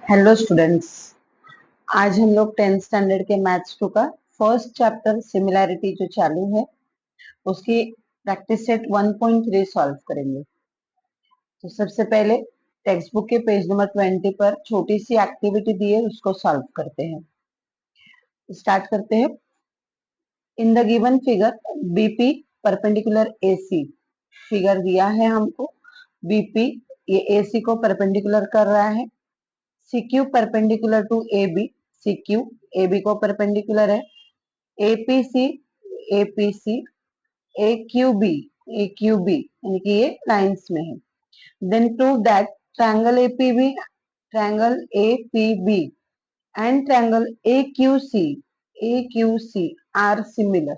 Hello students. आज हम लोग 10th स्टैंडर्ड के मैथ्स 2 का फर्स्ट चैप्टर सिमिलैरिटी जो चालू है उसकी प्रैक्टिस सेट 1.3 सॉल्व करेंगे। तो सबसे पहले टेक्स्ट बुक के पेज नंबर 20 पर छोटी सी एक्टिविटी दी है, उसको सॉल्व करते हैं। स्टार्ट करते हैं। इन the given figure BP perpendicular AC, figure दिया है हमको। बीपी ये एसी को परपेंडिकुलर कर रहा है। CQ perpendicular to AB, CQ AB को परपेंडिकुलर है। APC APC AQB यानी कि ये लाइंस में है। Then prove that triangle APB and triangle AQC are similar.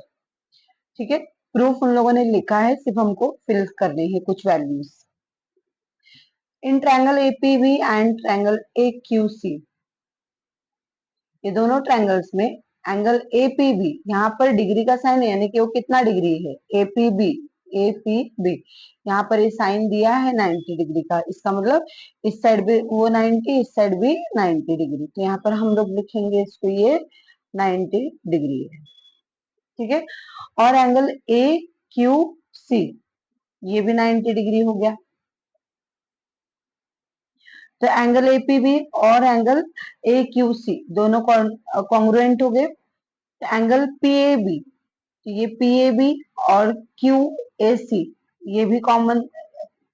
ठीक है, प्रूफ उन लोगों ने लिखा है, सिर्फ हमको फिल करने हैं कुछ values. In triangle APB and triangle AQC, ये दोनों ट्रायंगल्स में एंगल APB, यहाँ पर डिग्री का साइन है यानी कि वो कितना डिग्री है, APB यहाँ पर ये साइन दिया है 90 डिग्री का। इसका मतलब इस साइड भी वो 90, इस साइड भी 90 डिग्री। तो यहाँ पर हम लोग लिखेंगे इसको, ये 90 डिग्री है। ठीक है, और एंगल AQC ये भी 90 डिग्री हो गया। तो एंगल APB और एंगल AQC दोनों कॉन्ग्रुएंट हो गए। एंगल PAB, ये PAB और QAC ये भी कॉमन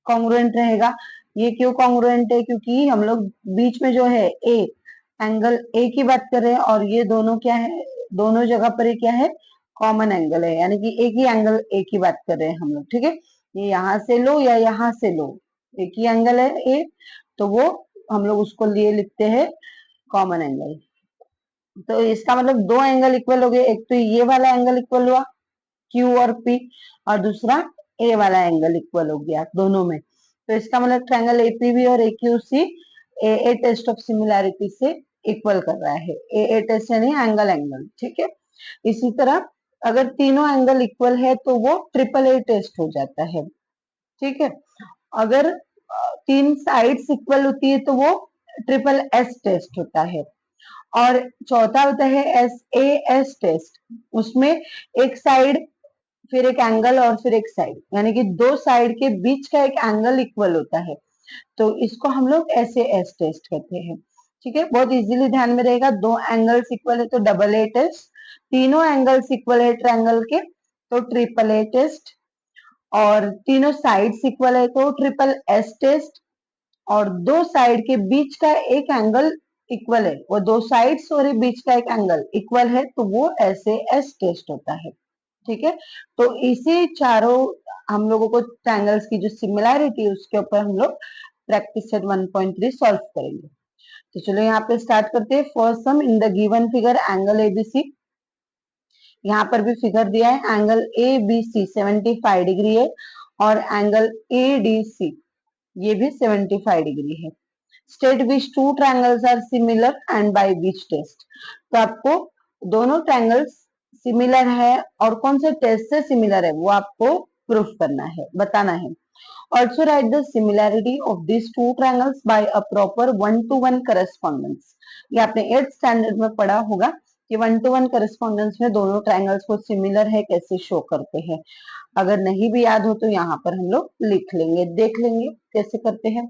कॉन्ग्रुएंट रहेगा। ये क्यों कॉन्ग्रुएंट है, क्योंकि हम लोग बीच में जो है एंगल A की बात कर रहे हैं और ये दोनों क्या है, दोनों जगह पर ये क्या है, कॉमन एंगल है, यानी कि एक ही एंगल A की बात कर रहे हैं हम लोग। ठीक है, ये यहाँ से लो या यहाँ से लो, एक ही एंगल है A, तो वो हम लोग उसको लिए लिखते हैं कॉमन एंगल। तो इसका मतलब दो एंगल इक्वल हो गए, एक तो ये वाला एंगल इक्वल हुआ Q और P, और दूसरा A वाला एंगल इक्वल हो गया दोनों में। तो इसका मतलब ट्रायंगल APB और AQC AA test of similarity से इक्वल कर रहा है। AA टेस्ट यानी एंगल। ठीक है, इसी तरह अगर तीनों एंगल इक्वल है तो वो ट्रिपल A टेस्ट हो जाता है। ठीक है, अगर तीन साइड्स इक्वल होती है तो वो ट्रिपल S टेस्ट होता है। और चौथा होता है SAS टेस्ट, उसमें एक साइड फिर एक एंगल और फिर एक साइड, यानी कि दो साइड के बीच का एक एंगल इक्वल होता है, तो इसको हम लोग SAS टेस्ट कहते हैं। ठीक है, बहुत इजीली ध्यान में रहेगा। दो एंगल्स इक्वल है तो डबल A टेस्ट, तीनों एंगल्स इक्वल है ट्रायंगल के तो ट्रिपल A टेस्ट, और तीनों साइड्स इक्वल है तो ट्रिपल S टेस्ट, और दो साइड के बीच का एक एंगल इक्वल है, वो दो साइड्स और बीच का एक एंगल इक्वल है तो वो SAS टेस्ट होता है। ठीक है, तो इसी चारों हम लोगों को ट्रायंगल्स की जो सिमिलैरिटी है उसके ऊपर हम लोग प्रैक्टिस सेट 1.3 सॉल्व करेंगे। तो चलो यहाँ पे स्टार्ट करते हैं। First sum in the given figure angle ABC, यहाँ पर भी फिगर दिया है, एंगल ABC 75 डिग्री है और एंगल ADC ये भी 75 डिग्री है। State which two triangles are similar and by which test, तो आपको दोनों ट्रायंगल्स सिमिलर है और कौन से टेस्ट से सिमिलर है वो आपको प्रूफ करना है, बताना है। Also write the similarity of this two triangles by a proper 1-to-1 correspondence. ये आपने 8th स्टैंडर्ड में पढ़ा होगा कि 1-to-1 करस्पॉन्डेंस में दोनों ट्रायंगल्स को सिमिलर है कैसे शो करते हैं। अगर नहीं भी याद हो तो यहाँ पर हम लोग लिख लेंगे, देख लेंगे कैसे करते हैं।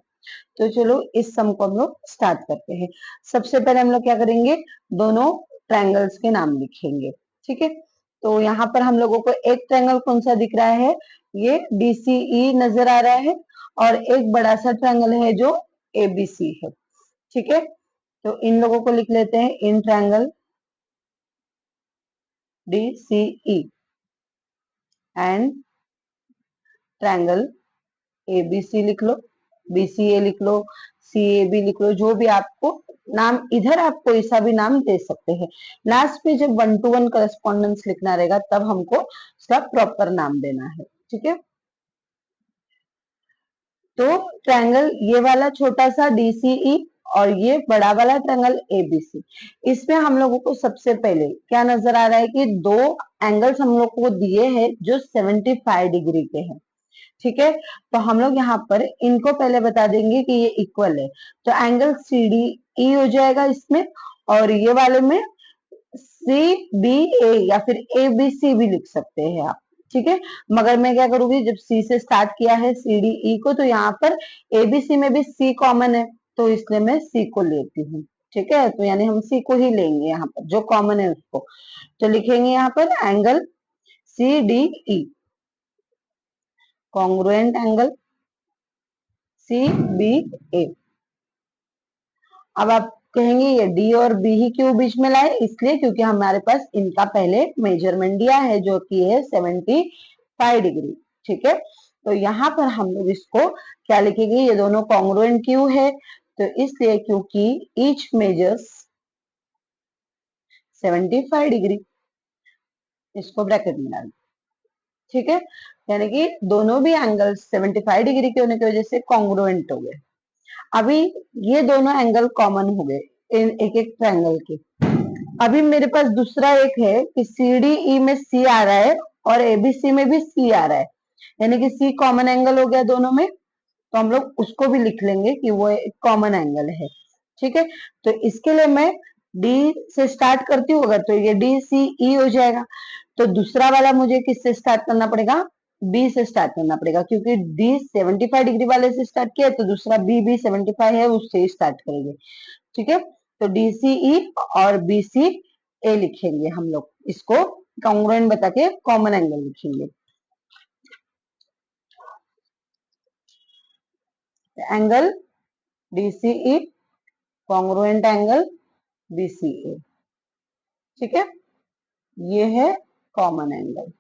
तो चलो इस सम को हम लोग स्टार्ट करते हैं। सबसे पहले हम लोग क्या करेंगे, दोनों ट्रायंगल्स के नाम लिखेंगे। ठीक है, तो यहाँ पर हम लोगों को एक ट्रायंगल कौन सा दिख रहा है, ये DCE नजर आ रहा है, और एक बड़ा सा ट्रायंगल है जो ABC है। ठीक है, तो इन लोगों को लिख लेते हैं, in triangle DCE and triangle ABC लिख लो, BCA लिख लो, CAB लिख लो, जो भी आपको नाम, इधर आप कोई सा भी नाम दे सकते हैं। लास्ट में जब 1-to-1 करस्पॉन्डेंस लिखना रहेगा तब हमको उसका प्रॉपर नाम देना है। ठीक है, तो ट्रायंगल ये वाला छोटा सा DCE और ये बड़ा वाला ट्रायंगल ABC, इसमें हम लोगों को सबसे पहले क्या नजर आ रहा है कि दो एंगल्स हम लोग को दिए हैं जो 75 डिग्री के हैं। ठीक है। तो हम लोग यहाँ पर इनको पहले बता देंगे कि ये इक्वल है, तो एंगल सी डी ई हो जाएगा इसमें, और ये वाले में सी बी ए या फिर ए बी सी भी लिख सकते हैं आप। ठीक है, मगर मैं क्या करूंगी, जब सी से स्टार्ट किया है सी डी ई को, तो यहाँ पर ए बी सी में भी सी कॉमन है, तो इसलिए मैं सी को लेती हूँ। ठीक है, तो यानी हम सी को ही लेंगे यहाँ पर, जो कॉमन है उसको। तो लिखेंगे यहाँ पर angle C D E, congruent angle C B A. अब आप कहेंगे ये डी और बी ही क्यों बीच में लाए, इसलिए क्योंकि हमारे पास इनका पहले मेजरमेंट दिया है जो कि है 75 डिग्री। ठीक है, तो यहाँ पर हम लोग इसको क्या लिखेंगे, ये दोनों कॉन्ग्रुएंट क्यों है, तो इसलिए क्योंकि ईच मेजर्स 75 डिग्री, इसको ब्रैकेट में डाल। ठीक है, यानी कि दोनों भी एंगल 75 डिग्री के होने की वजह से कॉन्ग्रुएंट हो गए। अभी ये दोनों एंगल कॉमन हो गए इन एक एक ट्रायंगल के। अभी मेरे पास दूसरा एक है कि सी डी ई में सी आ रहा है और एबीसी में भी सी आ रहा है, यानी कि सी कॉमन एंगल हो गया दोनों में, तो हम लोग उसको भी लिख लेंगे कि वो एक कॉमन एंगल है। ठीक है, तो इसके लिए मैं डी से स्टार्ट करती हूँ, अगर तो ये डी सी ई हो जाएगा, तो दूसरा वाला मुझे किससे स्टार्ट करना पड़ेगा, बी से स्टार्ट करना पड़ेगा, क्योंकि डी 75 डिग्री वाले से स्टार्ट किया, तो दूसरा बी भी 75 है उससे ही स्टार्ट करेंगे। ठीक है, तो डी सी ई और बी सी ए लिखेंगे हम लोग, इसको कॉन्ग्रुएंट बता के कॉमन एंगल लिखेंगे। एंगल डी सी ई कॉन्ग्रुएंट एंगल बी सी ए। ठीक है, ये है कॉमन एंगल।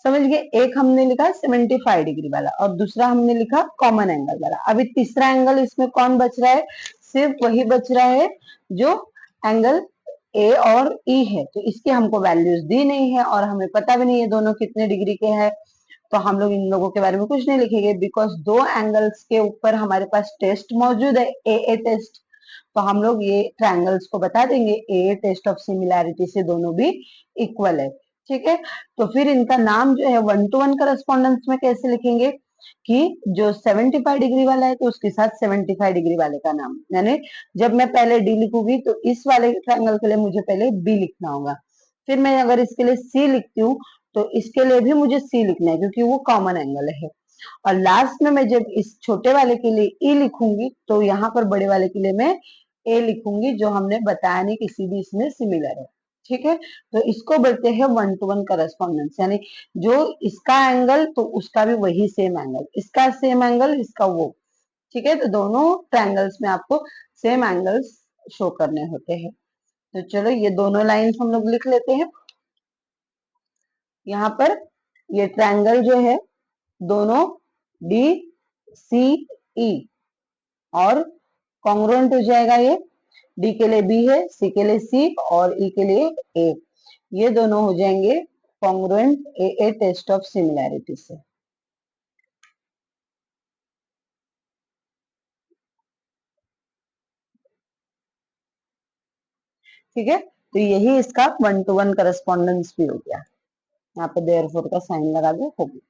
समझ गए, एक हमने लिखा 75 डिग्री वाला और दूसरा हमने लिखा कॉमन एंगल वाला। अभी तीसरा एंगल इसमें कौन बच रहा है, सिर्फ वही बच रहा है जो एंगल ए और ई है, तो इसकी हमको वैल्यूज दी नहीं है और हमें पता भी नहीं है दोनों कितने डिग्री के हैं, तो हम लोग इन लोगों के बारे में कुछ नहीं लिखेंगे, बिकॉज दो एंगल्स के ऊपर हमारे पास टेस्ट मौजूद है, ए टेस्ट। तो हम लोग ये ट्रायंगल्स को बता देंगे ए टेस्ट ऑफ सिमिलैरिटी से दोनों भी इक्वल है। ठीक है, तो फिर इनका नाम जो है 1 to 1 करस्पॉन्डेंस में कैसे लिखेंगे कि जो 75 डिग्री वाला है तो उसके साथ 75 डिग्री वाले का नाम, यानी जब मैं पहले डी लिखूंगी तो इस वाले ट्रायंगल के लिए मुझे पहले बी लिखना होगा, फिर मैं अगर इसके लिए सी लिखती हूँ तो इसके लिए भी मुझे सी लिखना है क्योंकि वो कॉमन एंगल है, और लास्ट में मैं जब इस छोटे वाले के लिए ई लिखूंगी तो यहाँ पर बड़े वाले के लिए मैं ए लिखूंगी, जो हमने बताया नहीं किसी भी इसमें सिमिलर है। ठीक है, तो इसको बोलते हैं 1 to 1 करस्पॉन्डेंस, यानी जो इसका एंगल तो उसका भी वही सेम एंगल, इसका सेम एंगल इसका वो। ठीक है, तो दोनों ट्रायंगल्स में आपको सेम एंगल्स शो करने होते हैं। तो चलो ये दोनों लाइंस हम लोग लिख लेते हैं। यहाँ पर ये ट्रायंगल जो है दोनों डी सी ई और कॉन्ग्रुएंट हो जाएगा, ये डी के लिए बी है, सी के लिए सी और ई के लिए ए, ये दोनों हो जाएंगे congruent A test of similarity से। ठीक है, तो यही इसका 1 to 1 करस्पॉन्डेंस भी हो गया, यहाँ पे देयरफॉर का साइन लगा दो, हो गया।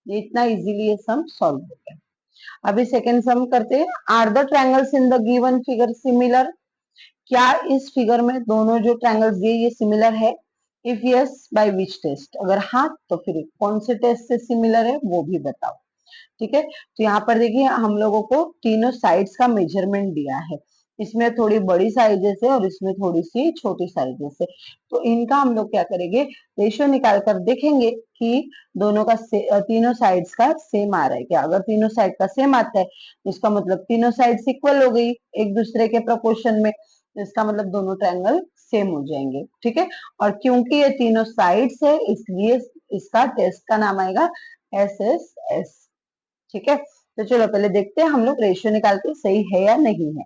ये इतना इजीली ये सम सॉल्व हो गया। अभी सेकेंड सम करते हैं। Are the triangles in the given figure similar, क्या इस फिगर में दोनों जो ट्रायंगल्स दिए ये सिमिलर है, if yes by which test, अगर हाँ तो फिर कौन से टेस्ट से सिमिलर है वो भी बताओ। ठीक है, तो यहाँ पर देखिए हम लोगों को तीनों साइड्स का मेजरमेंट दिया है, इसमें थोड़ी बड़ी साइजेस है और इसमें थोड़ी सी छोटी साइजेस है, तो इनका हम लोग क्या करेंगे, रेशियो निकाल कर देखेंगे कि दोनों का तीनों साइड्स का सेम आ रहा है क्या। अगर तीनों साइड का सेम आता है तो इसका मतलब तीनों साइड्स इक्वल हो गई एक दूसरे के प्रोपोर्शन में, तो इसका मतलब दोनों ट्रायंगल सेम हो जाएंगे। ठीक है, और क्योंकि ये तीनों साइड्स है इसलिए इसका टेस्ट का नाम आएगा एस एस एस। ठीक है, तो चलो पहले देखते हैं हम लोग रेशियो निकालते सही है या नहीं है।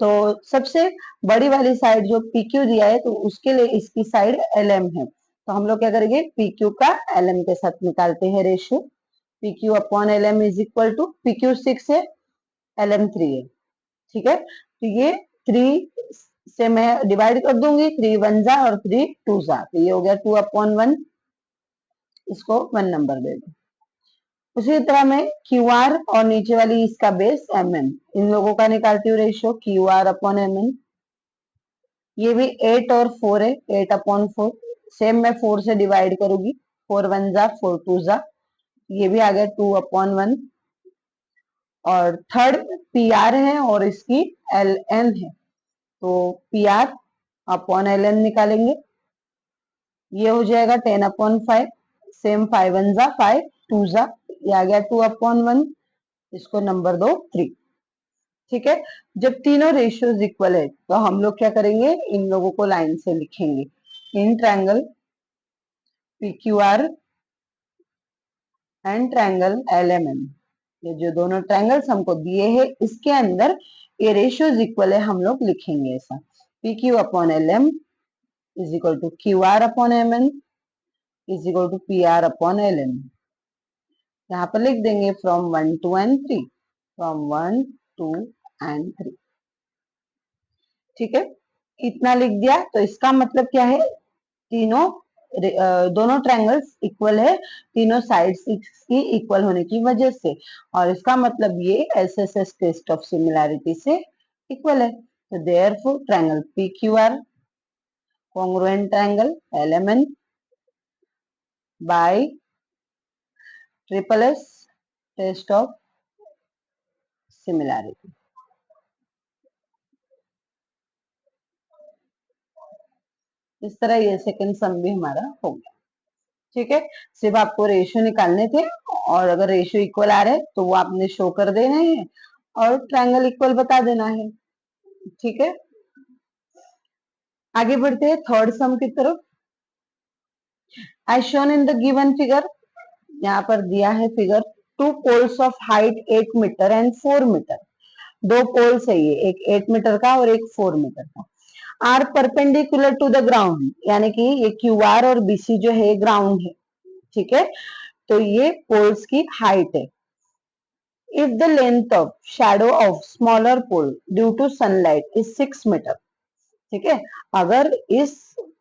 तो सबसे बड़ी वाली साइड जो PQ दिया है तो उसके लिए इसकी साइड LM है, तो हम लोग क्या करेंगे PQ का LM के साथ निकालते हैं ratio. PQ upon LM is equal to, PQ 6 है LM 3 है। ठीक है, तो ये 3 से मैं डिवाइड कर दूंगी, 3 वन जा और 3 टू जा, तो ये हो गया 2/1, इसको 1 नंबर दे दो। उसी तरह मैं क्यू आर और नीचे वाली इसका बेस एम एन, इन लोगों का निकालती हूँ ratio, Q R upon M N. ये भी 8 और 4 है, 8/4, सेम मैं 4 से डिवाइड करूंगी, 4 वन जा 4 टू जा, ये भी आ गया 2/1। और थर्ड पी आर है और इसकी एल एन है, तो P R upon L N निकालेंगे, ये हो जाएगा 10/5, सेम 5 वन जा 5 टू जा, ये आ गया 2/1, इसको नंबर दो 3। ठीक है, जब तीनों रेशियोज इक्वल है तो हम लोग क्या करेंगे, इन लोगों को लाइन से लिखेंगे, in triangle P Q R and triangle L M N, ये जो दोनों ट्रायंगल्स हमको दिए हैं इसके अंदर ये रेशियोज इक्वल है, हम लोग लिखेंगे ऐसा, P Q upon L M is equal to Q R upon M N is equal to P R upon L N. यहाँ पर लिख देंगे फ्रॉम 1 2 एंड 3, फ्रॉम 1 2 एंड 3। ठीक है, इतना लिख दिया, तो इसका मतलब क्या है, तीनों दोनों ट्रायंगल्स इक्वल है, तीनों साइड्स की इक्वल होने की वजह से, और इसका मतलब ये एसएसएस टेस्ट ऑफ सिमिलैरिटी से इक्वल है। तो therefore triangle P Q are congruent triangle LMN by triple S test of similarity। इस तरह ये सेकंड सम भी हमारा हो गया। ठीक है, सिर्फ आपको रेशियो निकालने थे, और अगर रेशियो इक्वल आ रहे तो वो आपने शो कर देना है और ट्रायंगल इक्वल बता देना है। ठीक है, आगे बढ़ते हैं थर्ड सम की तरफ। As shown in the given figure, यहाँ पर दिया है figure, two poles of height 8 metre and 4 metre, दो पोल्स है ये, एक 8 मीटर का और एक 4 मीटर का, are perpendicular to the ground, यानी कि ये क्यू आर और बीसी जो है ग्राउंड है। ठीक है, तो ये पोल्स की हाइट है। If the length of shadow of smaller pole due to sunlight is 6 metre. ठीक है, अगर इस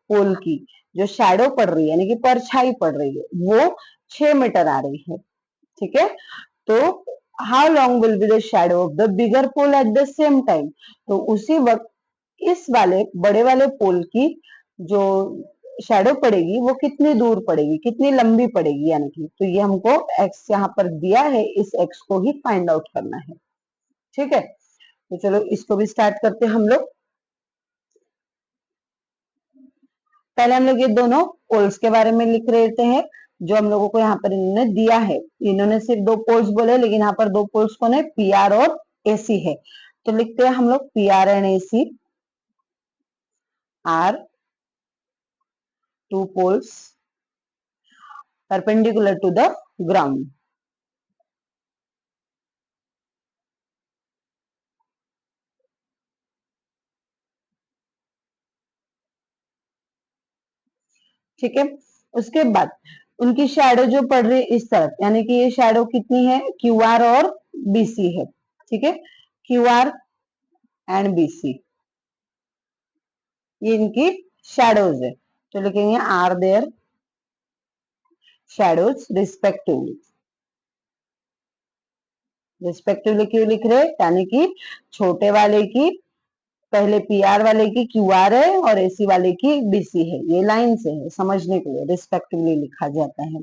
पोल की जो शैडो पड़ रही है, यानी कि परछाई पड़ रही है, वो 6 मीटर आ रही है। ठीक है, तो how long will be the shadow of the bigger pole at the same time, तो उसी वक्त इस वाले बड़े वाले पोल की जो शैडो पड़ेगी वो कितनी दूर पड़ेगी, कितनी लंबी पड़ेगी, यानी कि, तो ये हमको एक्स यहाँ पर दिया है, इस एक्स को ही फाइंड आउट करना है। ठीक है, तो चलो इसको भी स्टार्ट करते हैं हम लोग। पहले हम लोग ये दोनों पोल्स के बारे में लिख लेते हैं, जो हम लोगों को यहाँ पर इन्होंने दिया है। इन्होंने सिर्फ दो पोल्स बोले, लेकिन यहाँ पर दो पोल्स कौन है, पी आर और एसी है, तो लिखते हैं हम लोग P R and AC are two poles perpendicular to the ground। ठीक है, उसके बाद उनकी शैडो जो पड़ रही है इस तरफ, यानी कि ये शैडो कितनी है, क्यू आर और बीसी है। ठीक है, क्यू आर एंड बीसी, ये इनकी शैडोज है, तो लिखेंगे are their shadows respectively. Respectively क्यों लिख रहे, यानी कि छोटे वाले की, पहले पी आर वाले की क्यू आर है और एसी वाले की बीसी है, ये लाइन से है, समझने के लिए रिस्पेक्टिवली लिखा जाता है।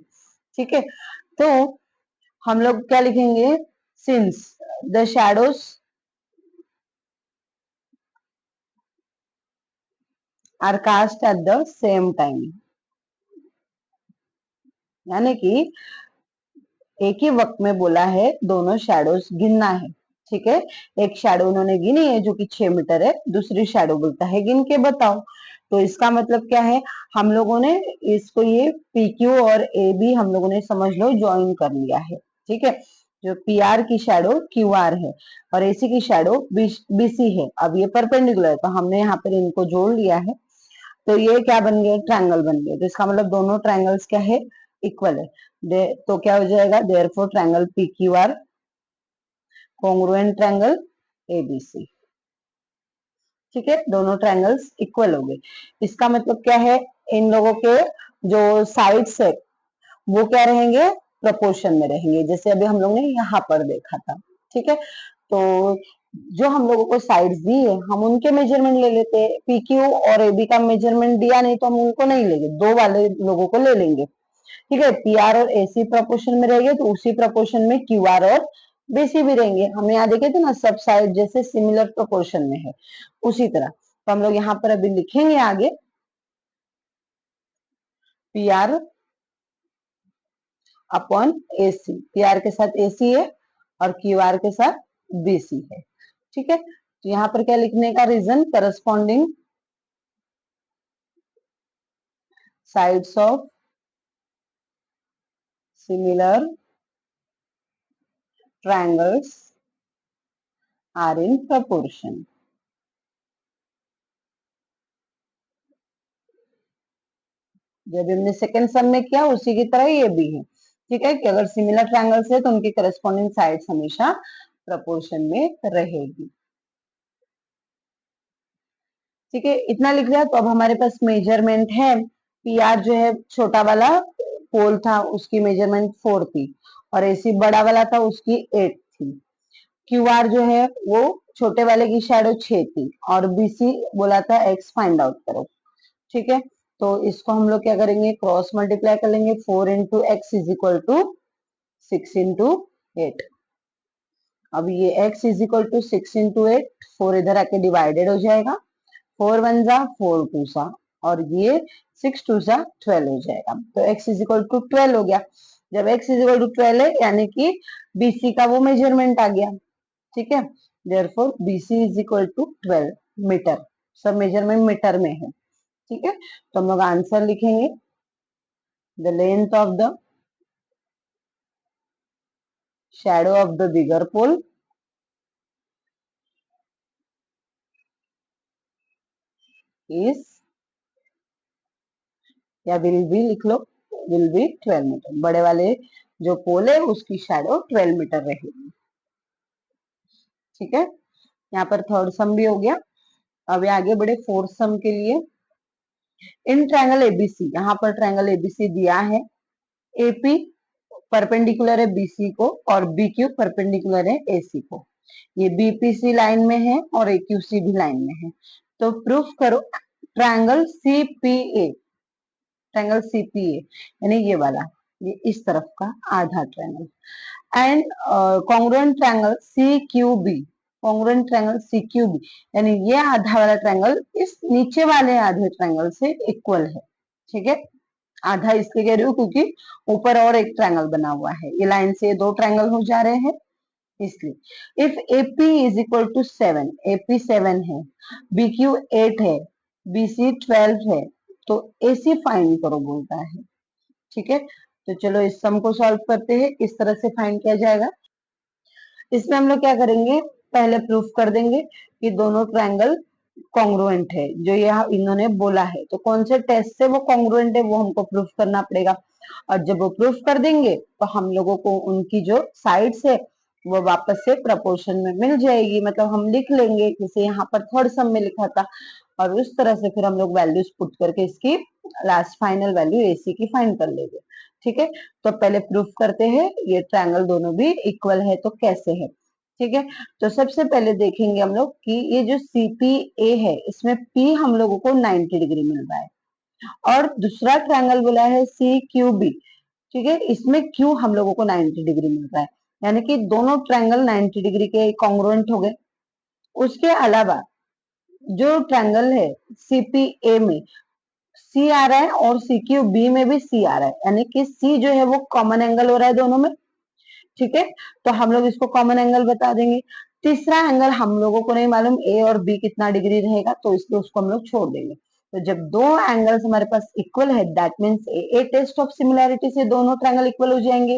ठीक है, तो हम लोग क्या लिखेंगे, since the shadows are cast at the same time, यानी कि एक ही वक्त में बोला है दोनों शैडोज गिनना है। ठीक है, एक शैडो उन्होंने गिनी है जो कि 6 मीटर है, दूसरी शैडो बोलता है गिन के बताओ, तो इसका मतलब क्या है, हम लोगों ने इसको ये पी क्यू और ए बी हम लोगों ने समझ लो ज्वाइन कर लिया है। ठीक है, जो पी आर की शैडो क्यू आर है और एसी की शैडो बीसी है, अब ये परपेंडिकुलर है, तो हमने यहाँ पर इनको जोड़ लिया है, तो ये क्या बन गया, ट्रायंगल बन गया, तो इसका मतलब दोनों ट्रायंगल्स क्या है, इक्वल है। तो क्या हो जाएगा, therefore triangle P Q are congruent triangle ABC। ठीक है, दोनों ट्रायंगल्स इक्वल हो गए। इसका मतलब क्या है, इन लोगों के जो साइड्स है वो क्या रहेंगे, प्रपोर्शन में रहेंगे, जैसे अभी हम लोग ने यहाँ पर देखा था। ठीक है, तो जो हम लोगों को साइड्स दी है हम उनके मेजरमेंट ले लेते हैं। पी क्यू और एबी का मेजरमेंट दिया नहीं तो हम उनको नहीं लेंगे, दो वाले लोगों को ले लेंगे। ठीक है, पी आर और एसी प्रपोर्शन में रहेंगे तो उसी प्रपोर्शन में क्यू आर और बीसी भी रहेंगे। हमने यहाँ देखे थे ना, सब साइड जैसे सिमिलर प्रपोर्शन में है, उसी तरह। तो हम लोग यहाँ पर अभी लिखेंगे आगे P R upon AC. P R के साथ एसी है और क्यू आर के साथ बीसी है। ठीक है, तो यहाँ पर क्या लिखने का reason, corresponding sides of similar triangles are in proportion. जब हमने सेकंड सम में किया उसी की तरह ये भी है। ठीक है, कि अगर सिमिलर ट्रायंगल्स है तो उनकी करस्पॉन्डिंग साइड्स हमेशा प्रपोर्शन में रहेगी। ठीक है, इतना लिख लिया। तो अब हमारे पास मेजरमेंट है, पी आर जो है छोटा वाला पोल था उसकी मेजरमेंट 4 थी और एसी बड़ा वाला था उसकी 8 थी। क्यू आर जो है वो छोटे वाले की शैडो 6 थी और बीसी बोला था एक्स फाइंड आउट करो। ठीक है, तो इसको हम लोग क्या करेंगे, क्रॉस मल्टीप्लाई कर लेंगे। 4 into x is equal to 6 into 8। अब ये x is equal to 6 into 8, 4 इधर आके डिवाइडेड हो जाएगा। 4 वन जा 4 टू सा, और ये 6 टू सा 12 हो जाएगा। तो x इज इक्वल टू 12 हो गया। जब x इज इक्वल टू 12 है यानी कि BC का वो मेजरमेंट आ गया। ठीक है, therefore BC is equal to 12 metre. सब मेजरमेंट मीटर में है। ठीक है, तो हम लोग आंसर लिखेंगे, the length of the shadow of the bigger pole is, या विल बी लिख लो, विल बी 12 मीटर। बड़े वाले जो पोल है उसकी शैडो 12 मीटर रहेगी। ठीक है, यहाँ पर थर्ड सम भी हो गया। अब आगे बढ़े फोर्थ सम के लिए। इन ट्रायंगल एबीसी, यहाँ पर ट्रायंगल एबीसी दिया है। एपी परपेंडिकुलर है बीसी को और बीक्यू परपेंडिकुलर है एसी को। ये बीपीसी लाइन में है और एक्यूसी भी लाइन में है। तो प्रूफ करो ट्रायंगल सीपीए, ट्रायंगल सीपीए यानी ये वाला, ये इस तरफ का आधा triangle, and congruent triangle CQB, congruent triangle CQB यानी ये आधा वाला ट्रायंगल इस नीचे वाले आधे ट्रायंगल से इक्वल है। ठीक है, आधा इसलिए कह रही हूँ क्योंकि ऊपर और एक ट्रायंगल बना हुआ है, ये लाइन से दो ट्रायंगल हो जा रहे हैं इसलिए। If AP is equal to 7, AP 7 है, BQ 8 है, BC 12 है, तो AC फाइंड करो बोलता है। ठीक है, तो चलो इस सम को सॉल्व करते हैं। इस तरह से फाइंड किया जाएगा। इसमें हम लोग क्या करेंगे, पहले प्रूफ कर देंगे कि दोनों ट्रायंगल कॉन्ग्रुएंट है, जो यह इन्होंने बोला है। तो कौन से टेस्ट से वो कॉन्ग्रुएंट है वो हमको प्रूफ करना पड़ेगा। और जब वो प्रूफ कर देंगे तो हम लोगों को उनकी जो साइड्स है वो वापस से प्रपोर्शन में मिल जाएगी। मतलब हम लिख लेंगे जैसे यहाँ पर थर्ड सम में लिखा था, और उस तरह से फिर हम लोग वैल्यूज पुट करके इसकी लास्ट फाइनल वैल्यू AC की फाइंड कर लेंगे। ठीक है, तो पहले प्रूफ करते हैं ये ट्रायंगल दोनों भी इक्वल है तो कैसे है। ठीक है, तो सबसे पहले देखेंगे हम लोग कि ये जो CPA है इसमें P हम लोगों को 90 डिग्री मिल रहा है, और दूसरा ट्रायंगल बोला है CQB। ठीक है, इसमें Q हम लोगों को 90 डिग्री मिल रहा है, यानी कि दोनों ट्रायंगल 90 डिग्री के कॉन्ग्रुएंट हो गए। उसके अलावा जो ट्रायंगल है CPA में C आ रहा है और CQB में भी C आ रहा है, यानी कि C जो है वो कॉमन एंगल हो रहा है दोनों में। ठीक है, तो हम लोग इसको कॉमन एंगल बता देंगे। तीसरा एंगल हम लोगों को नहीं मालूम A और B कितना डिग्री रहेगा, तो इसलिए उसको हम लोग छोड़ देंगे। तो जब दो एंगल्स हमारे पास इक्वल है that means A test of similarity से दोनों ट्रायंगल इक्वल हो जाएंगे।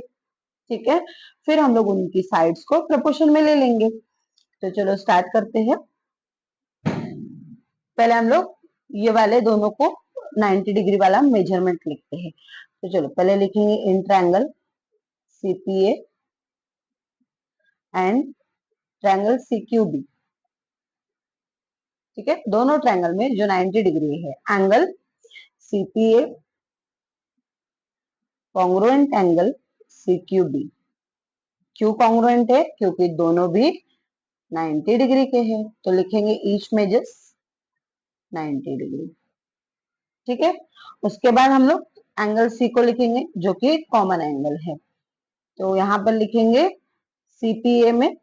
ठीक है, फिर हम लोग उनकी साइड्स को प्रोपोर्शन में ले लेंगे। तो चलो स्टार्ट करते हैं। पहले हम लोग ये वाले दोनों को 90 डिग्री वाला मेजरमेंट लिखते हैं। तो चलो पहले लिखेंगे in triangle CPA and triangle CQB। ठीक है, दोनों ट्रायंगल में जो 90 डिग्री है, एंगल सीपीए कॉन्ग्रुएंट एंगल सीक्यूबी। क्यों कॉन्ग्रुएंट है? क्योंकि दोनों भी 90 डिग्री के हैं, तो लिखेंगे ईच मेजर्स 90 डिग्री। ठीक है, उसके बाद हम लोग एंगल सी को लिखेंगे जो कि कॉमन एंगल है, तो यहाँ पर लिखेंगे सीपीए में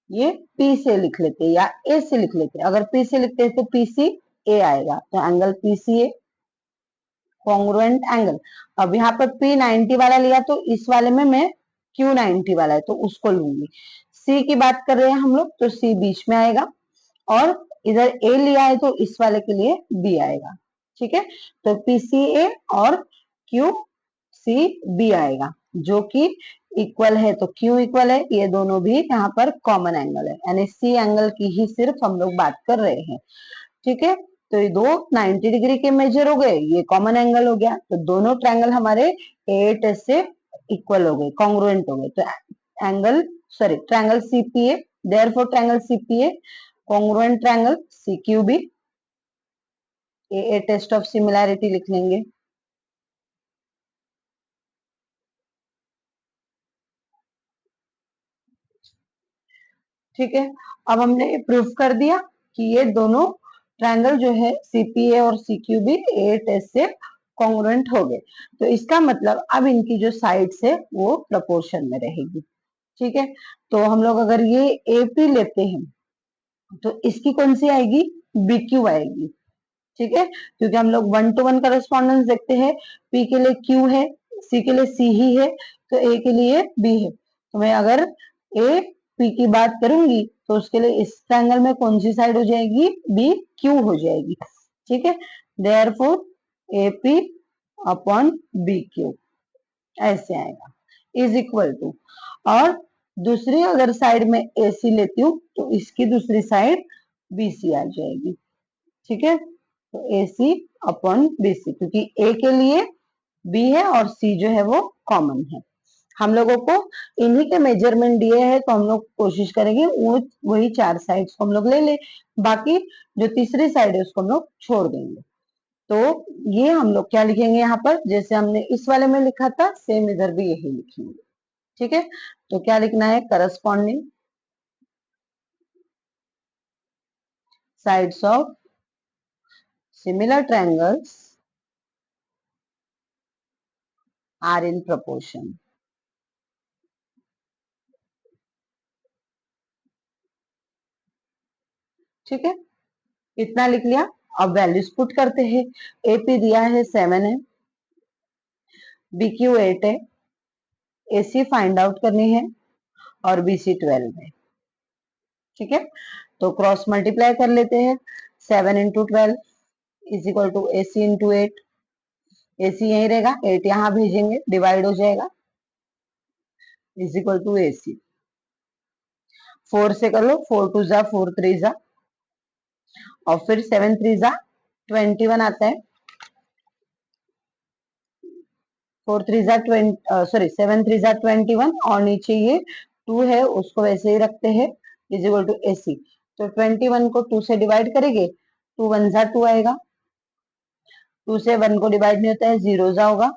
ये पी से लिख लेते या ए से लिख लेते। अगर पी से लिखते हैं तो पीसी ए आएगा, तो एंगल पीसीए कॉन्ग्रुएंट एंगल। अब यहाँ पर पी 90 वाला लिया तो इस वाले में मैं क्यू 90 वाला है तो उसको लूंगी। सी की बात कर रहे हैं हम लोग तो सी बीच में आएगा, और इधर ए लिया है तो इस वाले के लिए बी आएगा। ठीक है, तो पीसीए और क्यू सी बी आएगा जो कि इक्वल है, तो क्यू इक्वल है, ये दोनों भी यहाँ पर कॉमन एंगल है, यानी सी एंगल की ही सिर्फ हम लोग बात कर रहे हैं। ठीक है, तो ये दो 90 डिग्री के मेजर हो गए, ये कॉमन एंगल हो गया, तो दोनों ट्रायंगल हमारे 8 से इक्वल हो गए, कॉन्ग्रुएंट हो गए। तो triangle CPA, therefore triangle CPA congruent triangle CQB. A test of similarity लिख लेंगे। ठीक है, अब हमने प्रूफ कर दिया कि ये दोनों ट्रायंगल जो है सीपीए और सीक्यूबी 8 से कॉन्ग्रुएंट हो गए। तो इसका मतलब अब इनकी जो साइड्स है वो प्रोपोर्शन में रहेगी। ठीक है, तो हम लोग अगर ये एपी लेते हैं तो इसकी कौन सी आएगी? बीक्यू आएगी। ठीक है, क्योंकि हम लोग 1:1 करस्पॉन्डेंस देखते हैं, पी के लिए क्यू है, सी के लिए सी ही है, तो ए के लिए बी है। तो मैं अगर ए पी की बात करूंगी तो उसके लिए इस ट्रायंगल में कौन सी साइड हो जाएगी? बी क्यू हो जाएगी। ठीक है, therefore A P upon B Q ऐसे आएगा, इज इक्वल टू। और दूसरी अगर साइड में ए सी लेती हूँ तो इसकी दूसरी साइड बी सी आ जाएगी। ठीक है, तो ए सी अपॉन बी सी, क्योंकि ए के लिए बी है और सी जो है वो कॉमन है। हम लोगों को इन्हीं के मेजरमेंट दिए हैं, तो हम लोग कोशिश करेंगे वो वही 4 साइड्स को हम लोग ले ले, बाकी जो तीसरी साइड है उसको हम लोग छोड़ देंगे। तो ये हम लोग क्या लिखेंगे यहाँ पर, जैसे हमने इस वाले में लिखा था सेम इधर भी यही लिखेंगे। ठीक है, तो क्या लिखना है? Corresponding sides of similar triangles are in proportion। ठीक है, इतना लिख लिया। अब वैल्यूज पुट करते हैं। एपी दिया है 7 है, बीक्यू 8 है, एसी फाइंड आउट करनी है, और बीसी 12 है। ठीक है, तो क्रॉस मल्टीप्लाई कर लेते हैं। 7 into 12 is equal to AC into 8। AC यही रहेगा, 8 यहाँ भेजेंगे, डिवाइड हो जाएगा, इज इक्वल टू एसी। 4 से कर लो, 4 टू जा 4 3 जा, और फिर 7 3 जा 21 आता है। 4 3 जा 20, सॉरी 7 3 जा 21, और नीचे ये 2 है उसको वैसे ही रखते हैं, इज इक्वल टू एसी। तो 21 को 2 से डिवाइड करेंगे, 2 1 जा 2 आएगा, 2 से 1 को डिवाइड नहीं होता है, 0 जा होगा,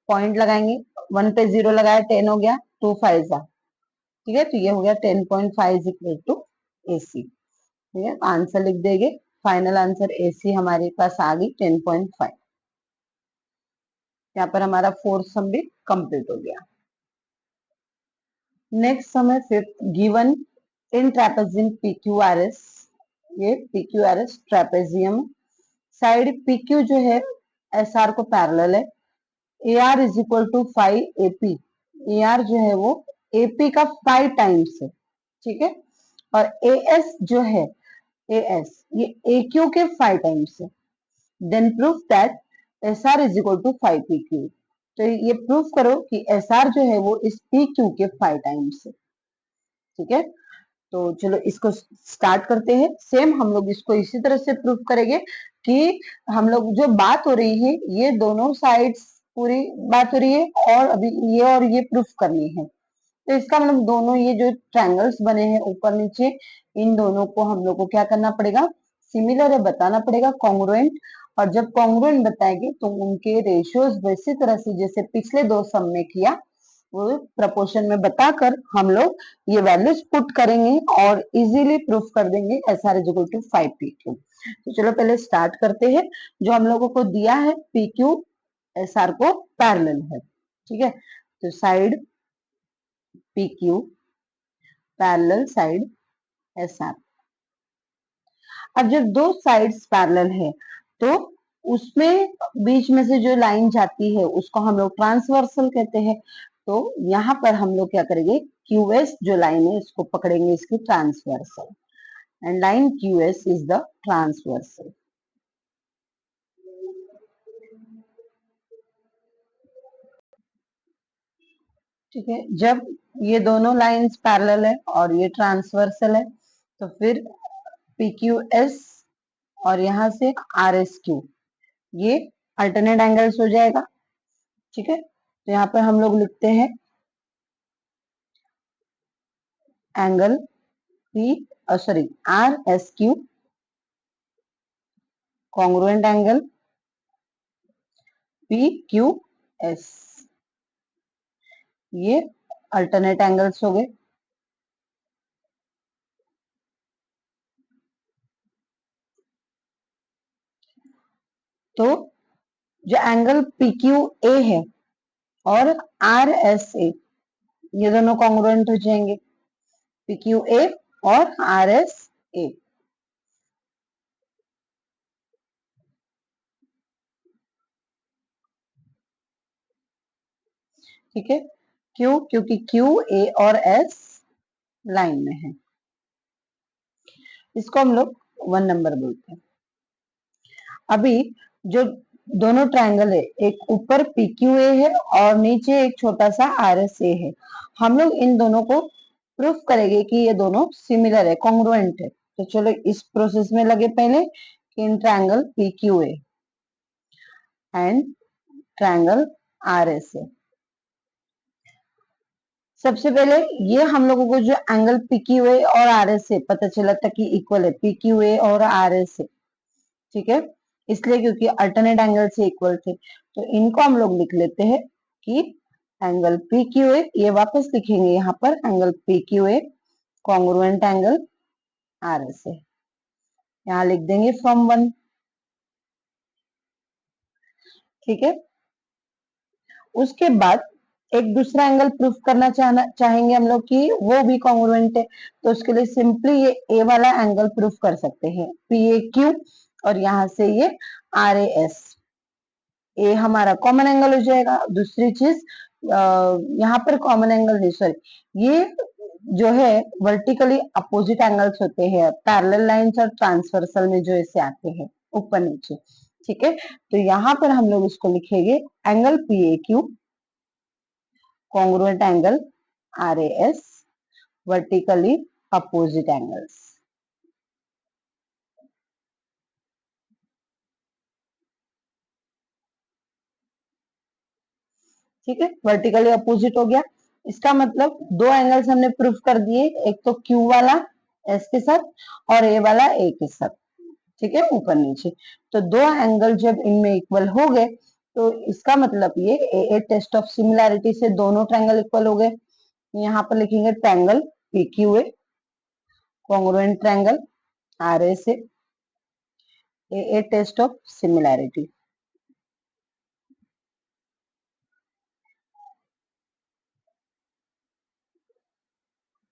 पॉइंट लगाएंगे, 1 पे 0 लगाया 10 हो गया, 2 5 जा। ठीक है, तो ये हो गया 10.5 इक्वल टू एसी। ठीक है, आंसर लिख देंगे, फाइनल आंसर एसी हमारे पास आ गई 10.5। यहाँ पर हमारा फोर्थ सम भी कंप्लीट हो गया। नेक्स्ट सम है fifth, given in trapezium PQRS. ये पीक्यूआरएस ट्रेपेजियम, साइड पीक्यू जो है एस आर को पैरेलल है, A R is equal to 5 AP. A R जो है वो एपी का 5 टाइम्स है। ठीक है, और ए एस जो है, ए एस ये ए क्यू के 5 टाइम्स है। Then proof that S R is equal to 5 P Q. तो ये प्रूफ करो कि एस आर जो है वो इस पी क्यू के 5 टाइम्स है। ठीक है, तो चलो इसको स्टार्ट करते हैं। सेम हम लोग इसको इसी तरह से प्रूफ करेंगे कि हम लोग जो बात हो रही है ये दोनों साइड्स पूरी बात हो रही है, और अभी ये और ये प्रूफ करनी है। तो इसका मतलब दोनों ये जो ट्रायंगल्स बने हैं ऊपर नीचे, इन दोनों को हम लोग को क्या करना पड़ेगा? सिमिलर है बताना पड़ेगा, कॉन्ग्रुएंट। और जब कॉन्ग्रुएंट बताएंगे तो उनके रेशियोज वैसी तरह से जैसे पिछले दो सम में किया वो प्रपोर्शन में बताकर हम लोग ये वैल्यूज पुट करेंगे और इजीली प्रूफ कर देंगे S R is equal to 5 PQ। तो चलो पहले स्टार्ट करते हैं। जो हम लोगों को दिया है PQ एस आर को पैरेलल है, ठीक है। तो side PQ parallel side S R. अब जब दो साइड्स पैरेलल है तो उसमें बीच में से जो लाइन जाती है उसको हम लोग ट्रांसवर्सल कहते हैं। तो यहाँ पर हम लोग क्या करेंगे, QS जो लाइन है इसको पकड़ेंगे इसकी transversal, and line QS is the transversal. ठीक है, जब ये दोनों लाइंस पैरेलल है और ये ट्रांसवर्सल है तो फिर PQS और यहाँ से RSQ ये अल्टरनेट एंगल्स हो जाएगा। ठीक है, तो यहाँ पर हम लोग लिखते हैं angle RSQ congruent angle PQS, ये अल्टरनेट एंगल्स हो गए। तो जो एंगल PQA है और RSA ये दोनों कॉन्ग्रुएंट हो जाएंगे, PQA और RSA। ठीक है, क्यों? क्योंकि QA और S लाइन में है, इसको हम लोग 1 नंबर बोलते हैं। अभी जो दोनों ट्रायंगल है, एक ऊपर PQA है और नीचे एक छोटा सा RSA है, हम लोग इन दोनों को प्रूफ करेंगे कि ये दोनों सिमिलर है, कॉन्ग्रुएंट है। तो चलो इस प्रोसेस में लगे पहले कि in triangle PQA and triangle RSA। सबसे पहले ये हम लोगों को जो एंगल PQA और RSA पता चला था कि इक्वल है, PQA और RSA, ठीक है, इसलिए क्योंकि अल्टरनेट एंगल से इक्वल थे। तो इनको हम लोग लिख लेते हैं कि एंगल PQA, ये वापस लिखेंगे यहाँ पर angle PQA congruent angle RSA, यहाँ लिख देंगे फ्रॉम 1। ठीक है, उसके बाद एक दूसरा एंगल प्रूफ करना चाहेंगे हम लोग कि वो भी कॉन्ग्रुएंट है, तो उसके लिए सिंपली ये ए वाला एंगल प्रूफ कर सकते हैं, PAQ, और यहाँ से ये RAS, ए हमारा कॉमन एंगल हो जाएगा। दूसरी चीज यहाँ पर कॉमन एंगल नहीं, सॉरी, ये जो है वर्टिकली अपोजिट एंगल्स होते हैं पैरेलल लाइंस और ट्रांसवर्सल में जो ऐसे आते हैं ऊपर नीचे। ठीक है, तो यहाँ पर हम लोग इसको लिखेंगे angle PAQ congruent angle RAS vertically opposite angles. ठीक है, वर्टिकली अपोजिट हो गया, इसका मतलब दो एंगल्स हमने प्रूफ कर दिए, एक तो Q वाला S के साथ और A वाला A के साथ। ठीक है, ऊपर नीचे, तो दो एंगल जब इनमें इक्वल हो गए तो इसका मतलब ये ए टेस्ट ऑफ सिमिलैरिटी से दोनों ट्रायंगल इक्वल हो गए। यहाँ पर लिखेंगे triangle PQA congruent triangle RSA, A test of similarity.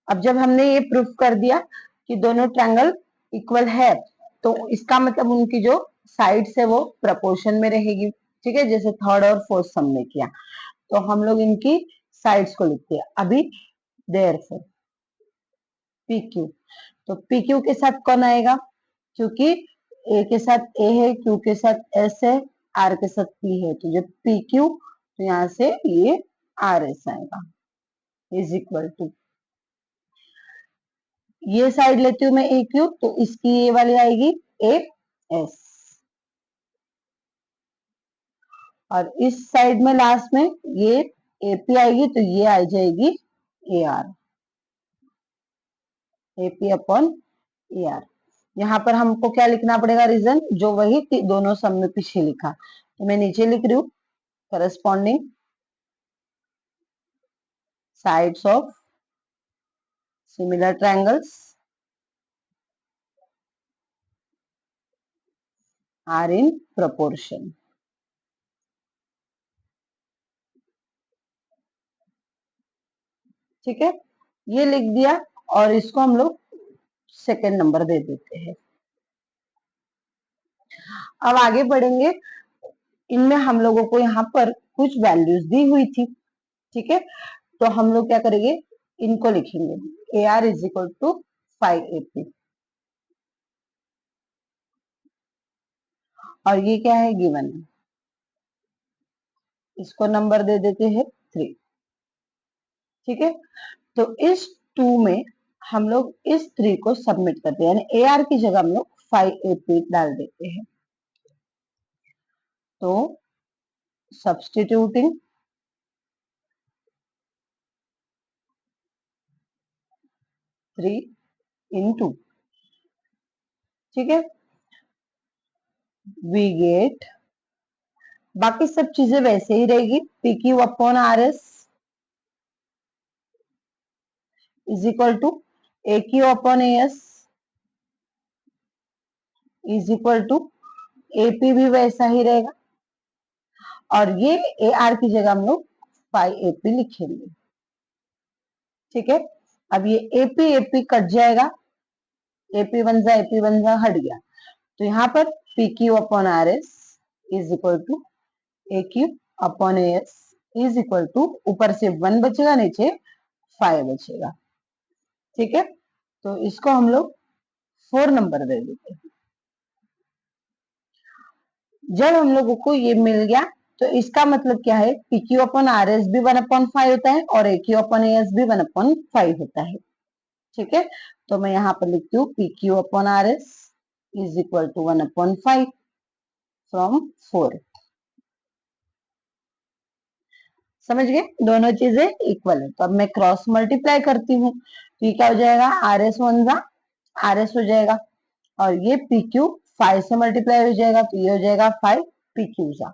अब जब हमने ये प्रूफ कर दिया कि दोनों ट्रायंगल इक्वल है तो इसका मतलब उनकी जो साइड्स है वो प्रपोर्शन में रहेगी। ठीक है, जैसे थर्ड और फोर्थ सम में किया, तो हम लोग इनकी साइड्स को लिखते हैं। अभी देयरफॉर PQ, तो PQ के साथ कौन आएगा, क्योंकि A के साथ A है, Q के साथ S है, R के साथ P है, तो जब PQ तो यहाँ से ये RS आएगा इज इक्वल टू, ये साइड लेती हूँ मैं AQ, तो इसकी ये वाली आएगी AS, और इस साइड में लास्ट में ये AP आएगी, तो ये आ जाएगी AR, AP अपॉन AR। यहाँ पर हमको क्या लिखना पड़ेगा, रीजन जो वही दोनों सम में पीछे लिखा, तो मैं नीचे लिख रही हूँ corresponding sides of similar triangles are in proportion. ठीक है, ये लिख दिया और इसको हम लोग सेकेंड नंबर दे देते हैं। अब आगे बढ़ेंगे, इनमें हम लोगों को यहाँ पर कुछ वैल्यूज दी हुई थी। ठीक है, तो हम लोग क्या करेंगे, इनको लिखेंगे A R is equal to 5AP और ये क्या है, गिवन है, इसको नंबर दे देते हैं 3। ठीक है, तो इस 2 में हम लोग इस 3 को सबमिट करते हैं, यानी ए आर की जगह हम लोग 5AP डाल देते हैं। तो सब्स्टिट्यूटिंग 3 इन 2, ठीक है, वी गेट, बाकी सब चीजें वैसे ही रहेगी, P Q upon R S is equal to A Q upon A S is equal to AP भी वैसा ही रहेगा और ये ए आर की जगह हम लोग 5AP लिखेंगे। ठीक है, अब ये एपी एपी कट जाएगा, एपी बन जा हट गया, तो यहाँ पर P Q upon R S is equal to A Q upon A S is equal to, ऊपर से 1 बचेगा, नीचे 5 बचेगा। ठीक है, तो इसको हम लोग 4 नंबर दे देते हैं। जब हम लोगों को ये मिल गया तो इसका मतलब क्या है, P Q upon R S भी 1/5 होता है और ए क्यू अपॉन ए एस भी 1/5 होता है। ठीक है, तो मैं यहाँ पर लिखती हूँ P Q upon R S is equal to 1/5 from 4। समझ गए, दोनों चीजें इक्वल है, तो अब मैं क्रॉस मल्टीप्लाई करती हूँ, तो ये क्या हो जाएगा, आर एस वन जा आर एस हो जाएगा और ये पी क्यू 5 से मल्टीप्लाई हो जाएगा, तो ये हो जाएगा 5 पी क्यू जा।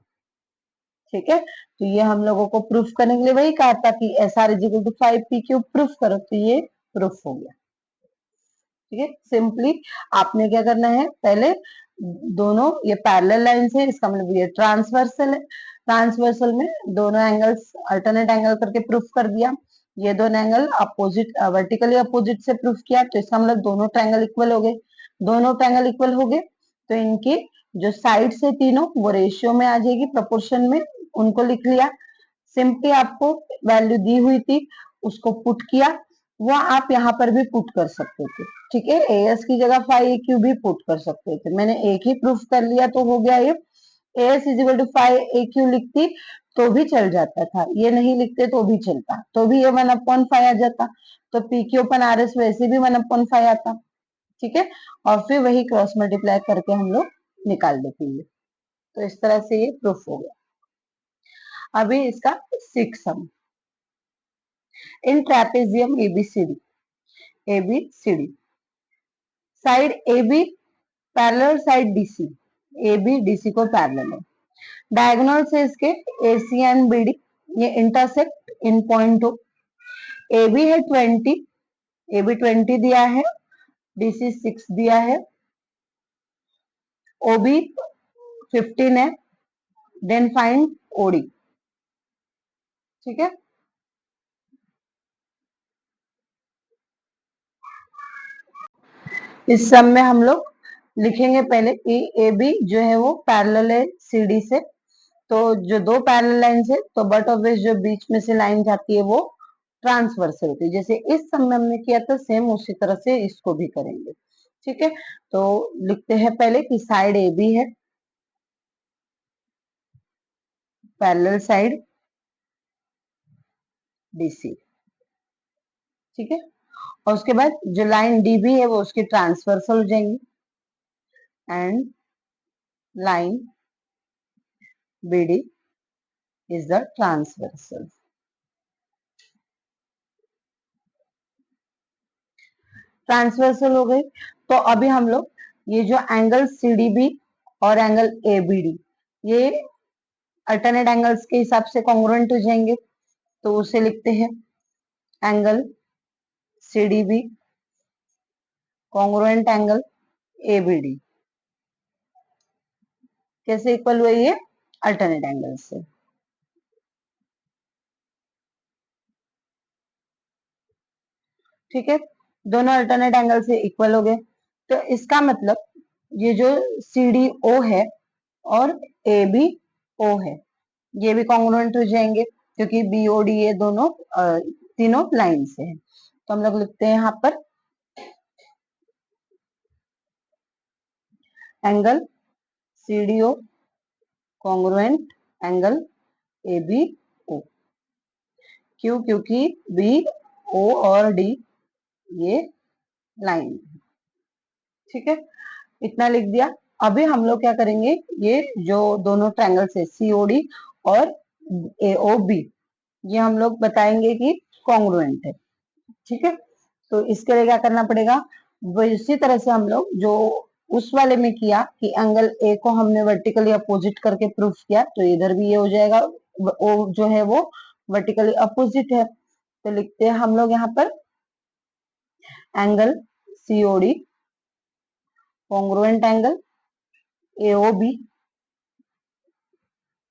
ठीक है, तो ये हम लोगों को प्रूफ करने के लिए वही कहा था कि S R is equal to 5 PQ, proof करो, तो ये प्रूफ हो गया। ठीक है, सिंपली आपने क्या करना है, पहले दोनों ये पैरेलल लाइंस है, इसका मतलब ये ट्रांसवर्सल है, ट्रांसवर्सल में दोनों एंगल्स अल्टरनेट एंगल करके प्रूफ कर दिया, ये दोनों एंगल अपोजिट वर्टिकली अपोजिट से प्रूफ किया, तो इसका मतलब दोनों ट्रायंगल इक्वल हो गए, दोनों ट्रायंगल इक्वल हो गए, तो इनकी जो साइड्स है तीनों वो रेशियो में आ जाएगी, प्रोपोर्शन में, उनको लिख लिया। सिंपली आपको वैल्यू दी हुई थी उसको पुट किया, वो आप यहाँ पर भी पुट कर सकते थे। ठीक है, एएस की जगह 5AQ भी पुट कर सकते थे, मैंने एक ही प्रूफ कर लिया तो हो गया ये। As is equal to 5AQ लिखती तो भी चल जाता था, ये नहीं लिखते तो भी चलता, तो भी ये 1/5 आ जाता, तो PQ अपन RS वैसे भी 1/5 आता। ठीक है, और फिर वही क्रॉस मल्टीप्लाई करके हम लोग निकाल देते हैं, तो इस तरह से ये प्रूफ हो गया। अभी इसका 6 sum, in trapezium ABCD side AB parallel side DC, AB DC को पैरेलल है, डायगोनल से इसके AC एंड BD ये intersect in point O, AB है 20, AB 20 दिया है, DC 6 दिया है, OB 15 है, देन फाइंड OD। ठीक है, इस सब में हम लोग लिखेंगे पहले कि ए बी जो है वो पैरेलल है CD से, तो जो दो पैरेलल लाइन है तो बट ऑफ विच जो बीच में से लाइन जाती है वो ट्रांसवर्सल होती है, जैसे इस सब में हमने किया था सेम उसी तरह से इसको भी करेंगे। ठीक है, तो लिखते हैं पहले कि साइड ए बी है, पैरेलल साइड DC। ठीक है, और उसके बाद जो लाइन DB है वो उसकी ट्रांसवर्सल हो जाएंगी and line BD is the transversal. Transversal हो गई, तो अभी हम लोग ये जो एंगल CDB और एंगल ABD, ये अल्टरनेट एंगल्स के हिसाब से कॉन्ग्रुएंट हो जाएंगे, तो उसे लिखते हैं angle CDB congruent angle ABD। कैसे इक्वल हुए ये? अल्टरनेट एंगल से। ठीक है, दोनों अल्टरनेट एंगल से इक्वल हो गए, तो इसका मतलब ये जो CDO है और ABO है, ये भी कॉन्ग्रुएंट हो जाएंगे, क्योंकि BOD ये दोनों तीनों लाइन से है। तो हम लोग लिखते हैं यहाँ पर angle CDO congruent angle ABO। क्यों? क्योंकि BO और D ये लाइन। ठीक है, इतना लिख दिया। अभी हम लोग क्या करेंगे, ये जो दोनों ट्रायंगल है COD और AOB, ये हम लोग बताएंगे कि कॉन्ग्रुएंट है। ठीक है, तो इसके लिए क्या करना पड़ेगा, वो इसी तरह से हम लोग जो उस वाले में किया कि एंगल A को हमने वर्टिकली अपोजिट करके प्रूफ किया, तो इधर भी ये हो जाएगा। वो जो है वो वर्टिकली अपोजिट है, तो लिखते हैं हम लोग यहाँ पर angle COD congruent angle AOB।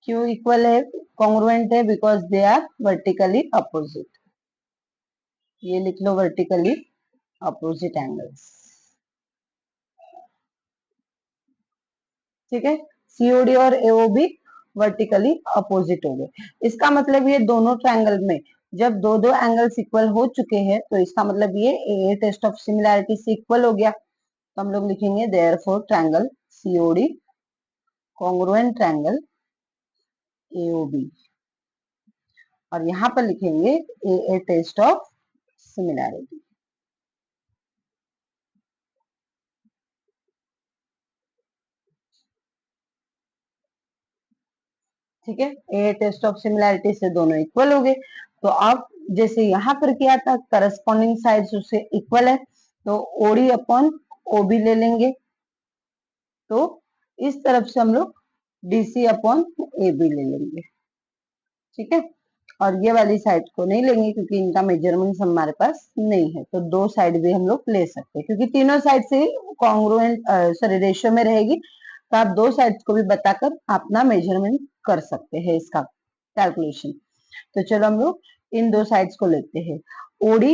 क्यों इक्वल है, कॉन्ग्रुएंट है? Because they are vertically opposite. ये लिख लो, वर्टिकली अपोजिट एंगल्स। ठीक है, COD और AOB वर्टिकली अपोजिट हो गए। इसका मतलब ये दोनों ट्रायंगल में जब दो दो एंगल्स इक्वल हो चुके हैं, तो इसका मतलब ये ए टेस्ट ऑफ सिमिलैरिटी से इक्वल हो गया। तो हम लोग लिखेंगे therefore triangle COD congruent triangle AOB, और यहाँ पर लिखेंगे ए टेस्ट ऑफ सिमिलैरिटी। ठीक है, ए टेस्ट ऑफ सिमिलैरिटी से दोनों इक्वल हो गए। तो अब जैसे यहाँ पर किया था, करस्पॉन्डिंग साइड्स उससे इक्वल है, तो OD अपॉन OB ले लेंगे। तो इस तरफ से हम लोग DC अपॉन AB ले लेंगे। ठीक है, और ये वाली साइड को नहीं लेंगे क्योंकि इनका मेजरमेंट हमारे पास नहीं है, तो दो साइड भी हम लोग ले सकते हैं, क्योंकि तीनों साइड से कॉन्ग्रुएंट सॉरी रेशियो में रहेगी, तो आप दो साइड को भी बताकर अपना मेजरमेंट कर सकते हैं, इसका कैलकुलेशन। तो चलो हम लोग इन दो साइड्स को लेते हैं, OD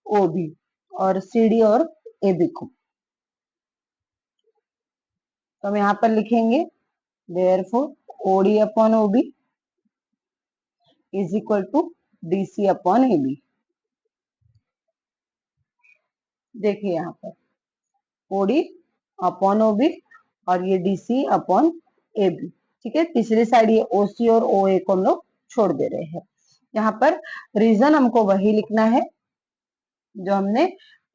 OB और CD और AB को। तो हम यहाँ पर लिखेंगे therefore OD upon OB is equal to DC upon AB। देखिए यहाँ पर OD अपॉन OB और ये DC अपॉन AB। ठीक है, तीसरी साइड ये OC और OA को हम लोग छोड़ दे रहे हैं। यहाँ पर रीजन हमको वही लिखना है जो हमने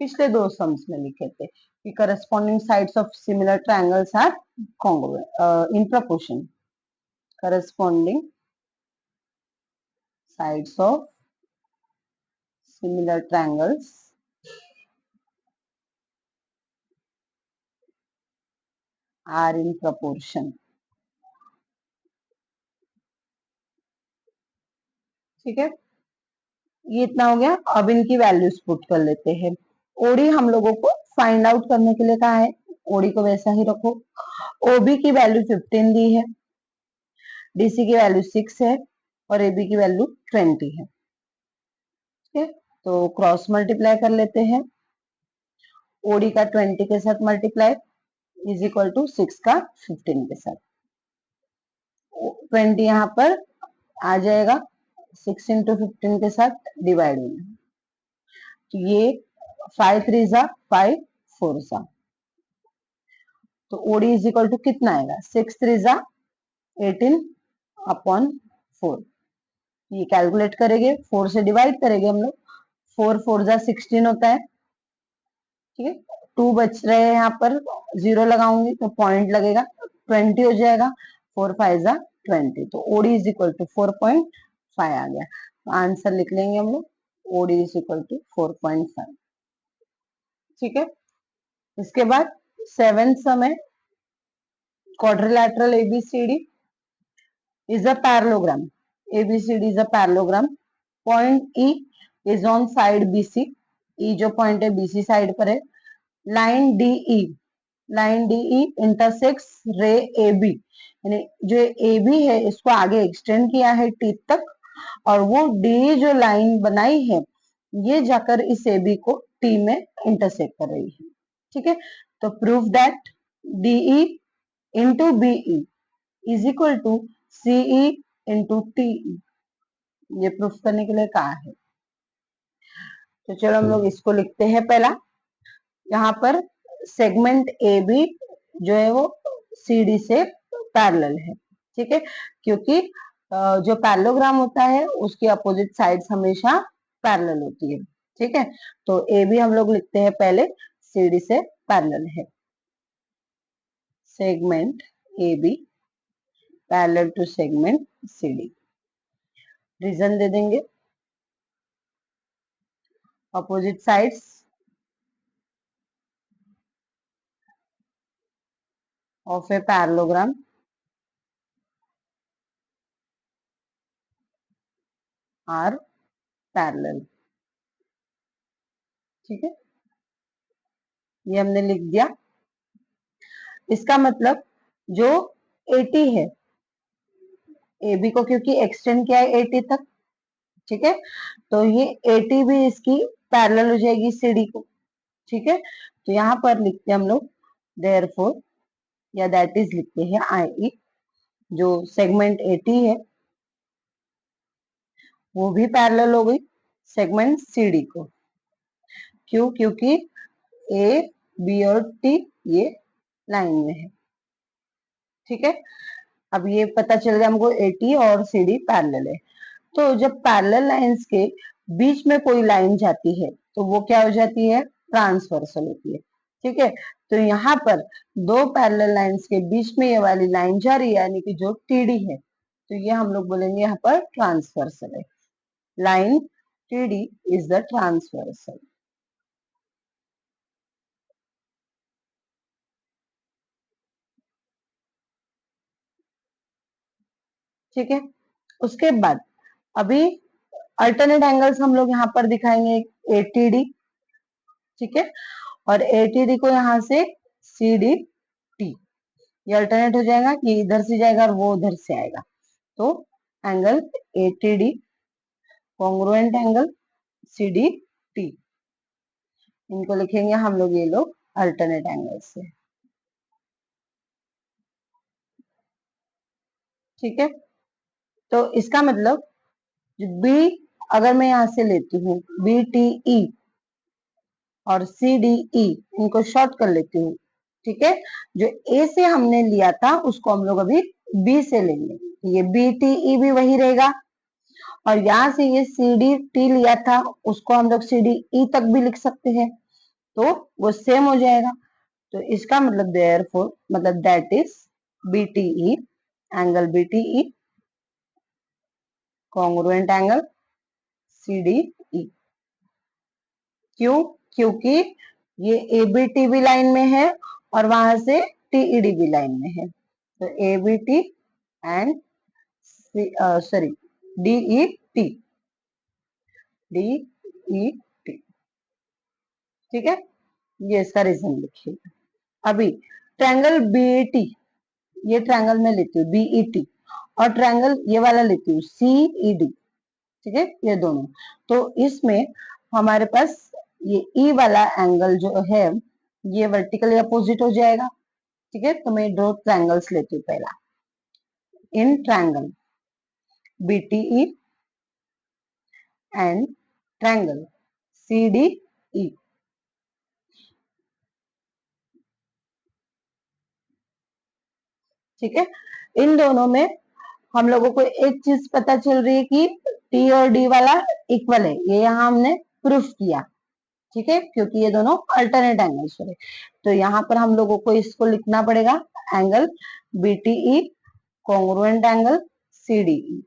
पिछले दो सम्स में लिखे थे कि corresponding sides of similar triangles are congruent in proportion. Corresponding sides of similar triangles are in proportion. ठीक है, ये इतना हो गया। अब इनकी वैल्यूज पुट कर लेते हैं। ओडी हम लोगों को फाइंड आउट करने के लिए कहा है, ओडी को वैसा ही रखो। ओबी की वैल्यू 15 दी है, डीसी की वैल्यू 6 है और एबी की वैल्यू 20 है। ठीक है, तो क्रॉस मल्टीप्लाई कर लेते हैं। ओडी का 20 के साथ मल्टीप्लाई इज इक्वल टू 6 का 15 के साथ। 20 यहाँ पर आ जाएगा, 6 इंटू 15 के साथ डिवाइड होगा, तो ये 5 3 जा 5 4 जा, तो ओडी इज इक्वल टू कितना आएगा, 6 3 जा 18 अपॉन 4। ये कैलकुलेट करेंगे, 4 से डिवाइड करेंगे हम लोग, 4 4 जा 16 होता है। ठीक है, 2 बच रहे हैं, यहाँ पर 0 लगाऊंगी तो पॉइंट लगेगा, 20 हो जाएगा, 4 5 जा 20, तो ओडी इज इक्वल टू 4.5 आ गया। तो आंसर लिख लेंगे हम लोग, ओडी इज इक्वल टू 4.5। ठीक है, इसके बाद सेवेंथ सम है quadrilateral ABCD is a parallelogram. ABCD is a parallelogram. Point E is on side BC. E जो पॉइंट है BC साइड पर है. लाइन DE इंटरसेक्स रे AB, यानी जो AB है इसको आगे एक्सटेंड किया है T तक, और वो D जो लाइन बनाई है ये जाकर इस AB को T में इंटरसेक्ट कर रही है. ठीक है, तो prove that DE into BE is equal to CE into TE. ये प्रूफ करने के लिए कहा है. तो चलो हम लोग इसको लिखते हैं. पहला, यहाँ पर सेगमेंट ए बी जो है वो CD से पैरेलल है. ठीक है, क्योंकि जो पैरेललोग्राम होता है उसकी अपोजिट साइड्स हमेशा पैरेलल होती है. ठीक है, तो ए बी हम लोग लिखते हैं पहले CD से पैरेलल है. Segment A B parallel to segment CD. Reason दे देंगे. Opposite sides of a parallelogram are parallel. ठीक है, ये हमने लिख दिया. इसका मतलब जो AT है, AB को क्योंकि एक्सटेंड किया है AT तक, ठीक है, तो ये AT भी इसकी पैरेलल हो जाएगी CD को. ठीक है, तो यहाँ पर लिखते हैं हम लोग देयरफॉर, या दैट इज लिखते हैं IE, जो सेगमेंट AT है वो भी पैरेलल हो गई सेगमेंट CD को. क्यों? क्योंकि A, B और T ये लाइन में है. ठीक है, अब ये पता चल गया हमको AT और CD पैरेलल है. तो जब पैरेलल लाइंस के बीच में कोई लाइन जाती है तो वो क्या हो जाती है? ट्रांसवर्सल होती है. ठीक है, तो यहाँ पर दो पैरेलल लाइंस के बीच में ये वाली लाइन जा रही है, यानी कि जो TD है, तो ये हम लोग बोलेंगे यहाँ पर ट्रांसवर्सल है. Line TD is the transversal. ठीक है, उसके बाद अभी अल्टरनेट एंगल्स हम लोग यहाँ पर दिखाएंगे. ATD, ठीक है, और ATD को यहाँ से CDT, ये अल्टरनेट हो जाएगा, ये इधर से जाएगा और वो उधर से आएगा. तो angle ATD congruent angle CDT, इनको लिखेंगे हम लोग ये लोग अल्टरनेट एंगल से. ठीक है, तो इसका मतलब B, अगर मैं यहां से लेती हूँ BTE और CDE, इनको शॉर्ट कर लेती हूँ. ठीक है, जो A से हमने लिया था उसको हम लोग अभी B से लेंगे. ये BTE भी वही रहेगा, और यहाँ से ये CDT लिया था उसको हम लोग CDE तक भी लिख सकते हैं, तो वो सेम हो जाएगा. तो इसका मतलब देयरफॉर, मतलब that is BTE, angle BTE congruent angle CDE. क्यों? क्योंकि ये ABT भी लाइन में है और वहां से TED भी लाइन में है. तो ABT एंड सॉरी DET. ठीक है, ये इसका रीजन लिखिए. अभी ट्रायंगल BET, ये ट्रायंगल में लेती हूँ BET, और ट्रायंगल ये वाला लेती हूँ CED. ठीक है, ये दोनों. तो इसमें हमारे पास ये E वाला एंगल जो है ये वर्टिकली अपोजिट हो जाएगा. ठीक है, तो मैं दो ट्रायंगल्स लेती हूँ. पहला, in triangle BTE and triangle CDE. ठीक है, इन दोनों में हम लोगों को एक चीज पता चल रही है कि T और D वाला इक्वल है. ये यहाँ हमने प्रूफ किया. ठीक है, क्योंकि ये दोनों अल्टरनेट एंगल्स हो रहे. तो यहाँ पर हम लोगों को इसको लिखना पड़ेगा angle BTE congruent angle CDE.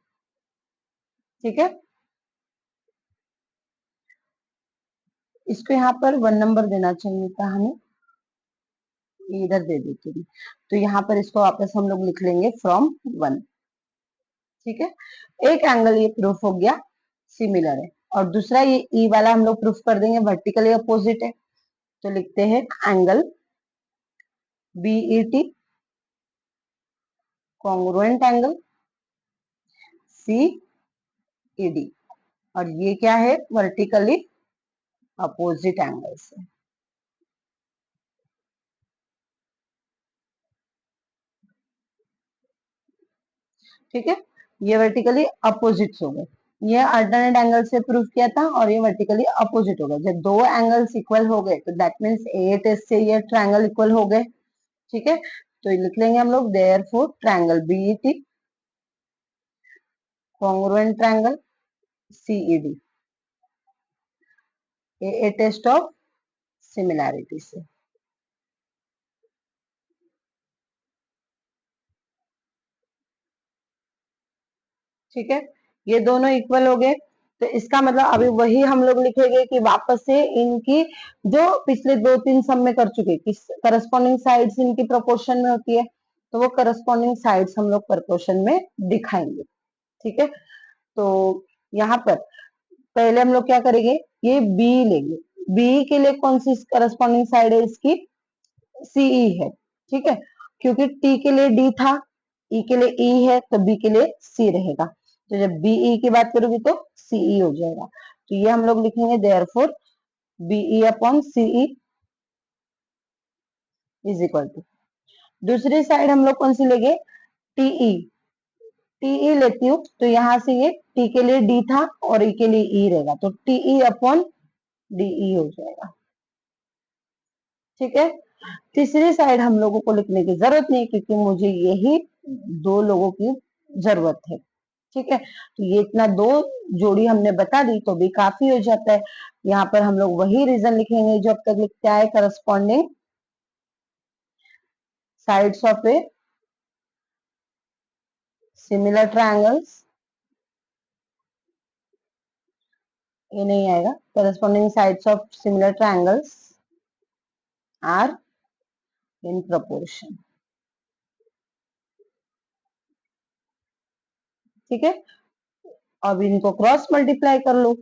ठीक है, इसको यहाँ पर 1 नंबर देना चाहिए था हमें. इधर दे देती हूँ। तो यहाँ पर इसको वापस हम लोग लिख लेंगे फ्रॉम 1। ठीक है, एक एंगल ये प्रूफ हो गया सिमिलर है, और दूसरा ये ई वाला हम लोग प्रूफ कर देंगे वर्टिकली अपोजिट है। तो लिखते हैं angle BET congruent angle CED, और ये क्या है, वर्टिकली अपोजिट एंगल्स है। ठीक है, ये वर्टिकली अपोजिट्स हो गए। ये अल्टरनेट एंगल से प्रूफ किया था, और ये वर्टिकली अपोजिट हो गए। जब दो एंगल्स इक्वल हो गए तो दैट मीन्स ए टेस्ट से ये ट्रायंगल इक्वल हो गए। ठीक है, तो लिख लेंगे हम लोग therefore triangle BET congruent triangle CED, a test of similarity से। ठीक है, ये दोनों इक्वल हो गए। तो इसका मतलब अभी वही हम लोग लिखेंगे कि वापस से इनकी जो पिछले 2-3 सम में कर चुके कि करस्पॉन्डिंग साइड्स इनकी प्रोपोर्शन में होती है, तो वो करस्पॉन्डिंग साइड्स हम लोग प्रोपोर्शन में दिखाएंगे। ठीक है, तो यहाँ पर पहले हम लोग क्या करेंगे, ये बी लेंगे। बी के लिए कौन सी करस्पॉन्डिंग साइड है इसकी, सीई है। ठीक है, क्योंकि टी के लिए डी था, ई के लिए ई है, तो बी के लिए सी रहेगा। तो जब बीई की बात करोगी तो सीई हो जाएगा। तो ये हम लोग लिखेंगे therefore BE upon CE is equal to, दूसरी साइड हम लोग कौन सी लेंगे, टीई। टीई लेती हूँ तो यहां से ये टी के लिए डी था और ई के लिए ई रहेगा, तो टीई अपॉन डीई हो जाएगा। ठीक है, तीसरी साइड हम लोगों को लिखने की जरूरत नहीं, क्योंकि मुझे यही दो लोगों की जरूरत है। ठीक है, तो ये इतना दो जोड़ी हमने बता दी तो भी काफी हो जाता है। यहाँ पर हम लोग वही रीजन लिखेंगे जो अब तक लिखते आए, corresponding sides of a similar triangles, ये नहीं आएगा, corresponding sides of similar triangles are in proportion. ठीक है, अब इनको क्रॉस मल्टीप्लाई कर लो,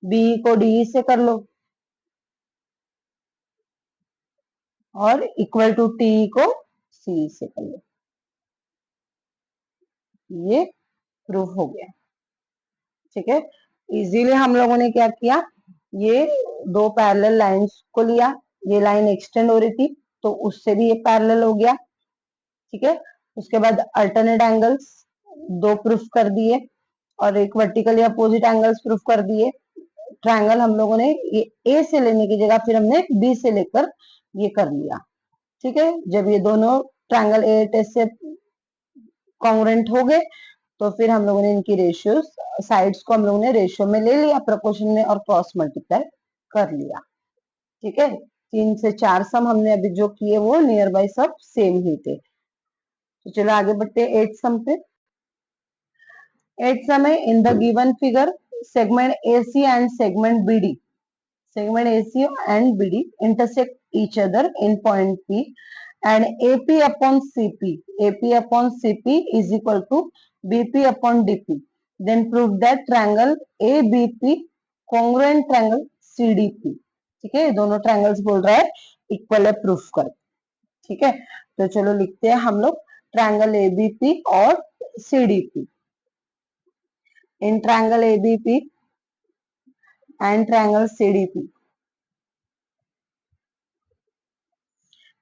बी को डी से कर लो और इक्वल टू टी को सी से कर लो। ये प्रूफ हो गया। ठीक है, इजीली हम लोगों ने क्या किया, ये दो पैरेलल लाइंस को लिया, ये लाइन एक्सटेंड हो रही थी तो उससे भी ये पैरेलल हो गया। ठीक है, उसके बाद अल्टरनेट एंगल्स दो प्रूफ कर दिए, और एक वर्टिकली अपोजिट एंगल्स प्रूफ कर दिए। ट्रायंगल हम लोगों ने ये ए से लेने की जगह फिर हमने बी से लेकर ये कर लिया। ठीक है, जब ये दोनों ट्रायंगल ए टेस्ट से कॉन्ग्रुएंट हो गए तो फिर हम लोगों ने इनकी रेशियो साइड्स को हम लोगों ने रेशियो में ले लिया, प्रोपोर्शन में, और क्रॉस मल्टीप्लाई कर लिया। ठीक है, 3 से 4 सम हमने अभी जो किए वो नियर बाय सब सेम ही थे। तो चलो आगे बढ़ते हैं 8 सम पे। 8 सम है, इन the given figure segment AC and segment AC and BD intersect each other in point P, and AP upon CP is equal to BP upon DP. Then prove that triangle ABP congruent triangle CDP. ठीक है, दोनों triangles बोल रहा है equal है, proof कर। ठीक है, तो चलो लिखते हैं हम लोग ट्रायंगल ABP और CDP। In triangle ABP and triangle CDP,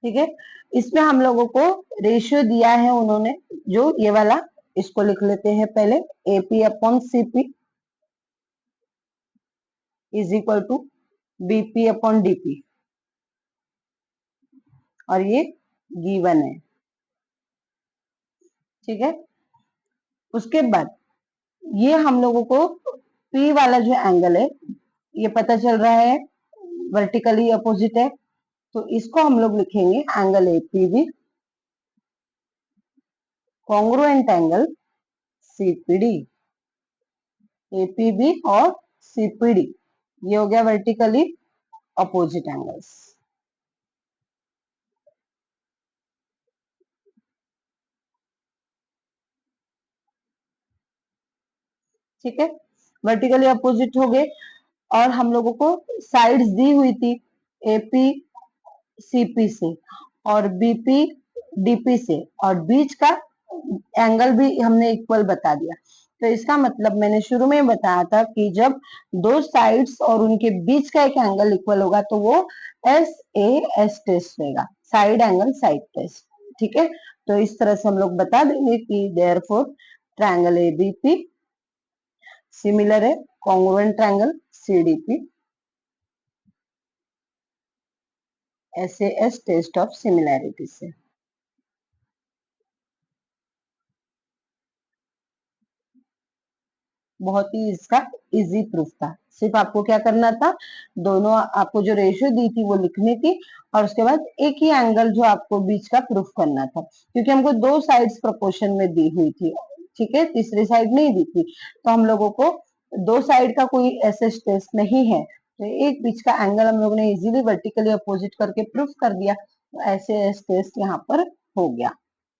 ठीक है, इसमें हम लोगों को रेशियो दिया है उन्होंने, जो ये वाला, इसको लिख लेते हैं पहले, AP upon CP is equal to BP upon DP, और ये गिवन है। ठीक है, उसके बाद ये हम लोगों को P वाला जो एंगल है ये पता चल रहा है वर्टिकली अपोजिट है, तो इसको हम लोग लिखेंगे angle APB congruent angle CPD। APB और CPD ये हो गया वर्टिकली अपोजिट एंगल्स। ठीक है, वर्टिकली अपोजिट हो गए। और हम लोगों को साइड्स दी हुई थी एपी सीपी से और बीपी डीपी से, और बीच का एंगल भी हमने इक्वल बता दिया। तो इसका मतलब मैंने शुरू में बताया था कि जब दो साइड्स और उनके बीच का एक एंगल इक्वल होगा तो वो एस ए एस टेस्ट रहेगा, साइड एंगल साइड टेस्ट। ठीक है, तो इस तरह से हम लोग बता देंगे कि देयरफॉर ट्रायंगल एबीपी सिमिलर है congruent triangle CDP SAS test of similarity से। बहुत ही इसका इजी प्रूफ था, सिर्फ आपको क्या करना था, दोनों आपको जो रेशियो दी थी वो लिखनी थी और उसके बाद एक ही एंगल जो आपको बीच का प्रूफ करना था, क्योंकि हमको दो साइड्स प्रोपोर्शन में दी हुई थी। ठीक है, तीसरी साइड नहीं दी थी, तो हम लोगों को दो साइड का कोई एसएस टेस्ट नहीं है, तो एक बीच का एंगल हम लोगों ने इजीली वर्टिकली अपोजिट करके प्रूफ कर दिया, तो एसएस टेस्ट यहाँ पर हो गया।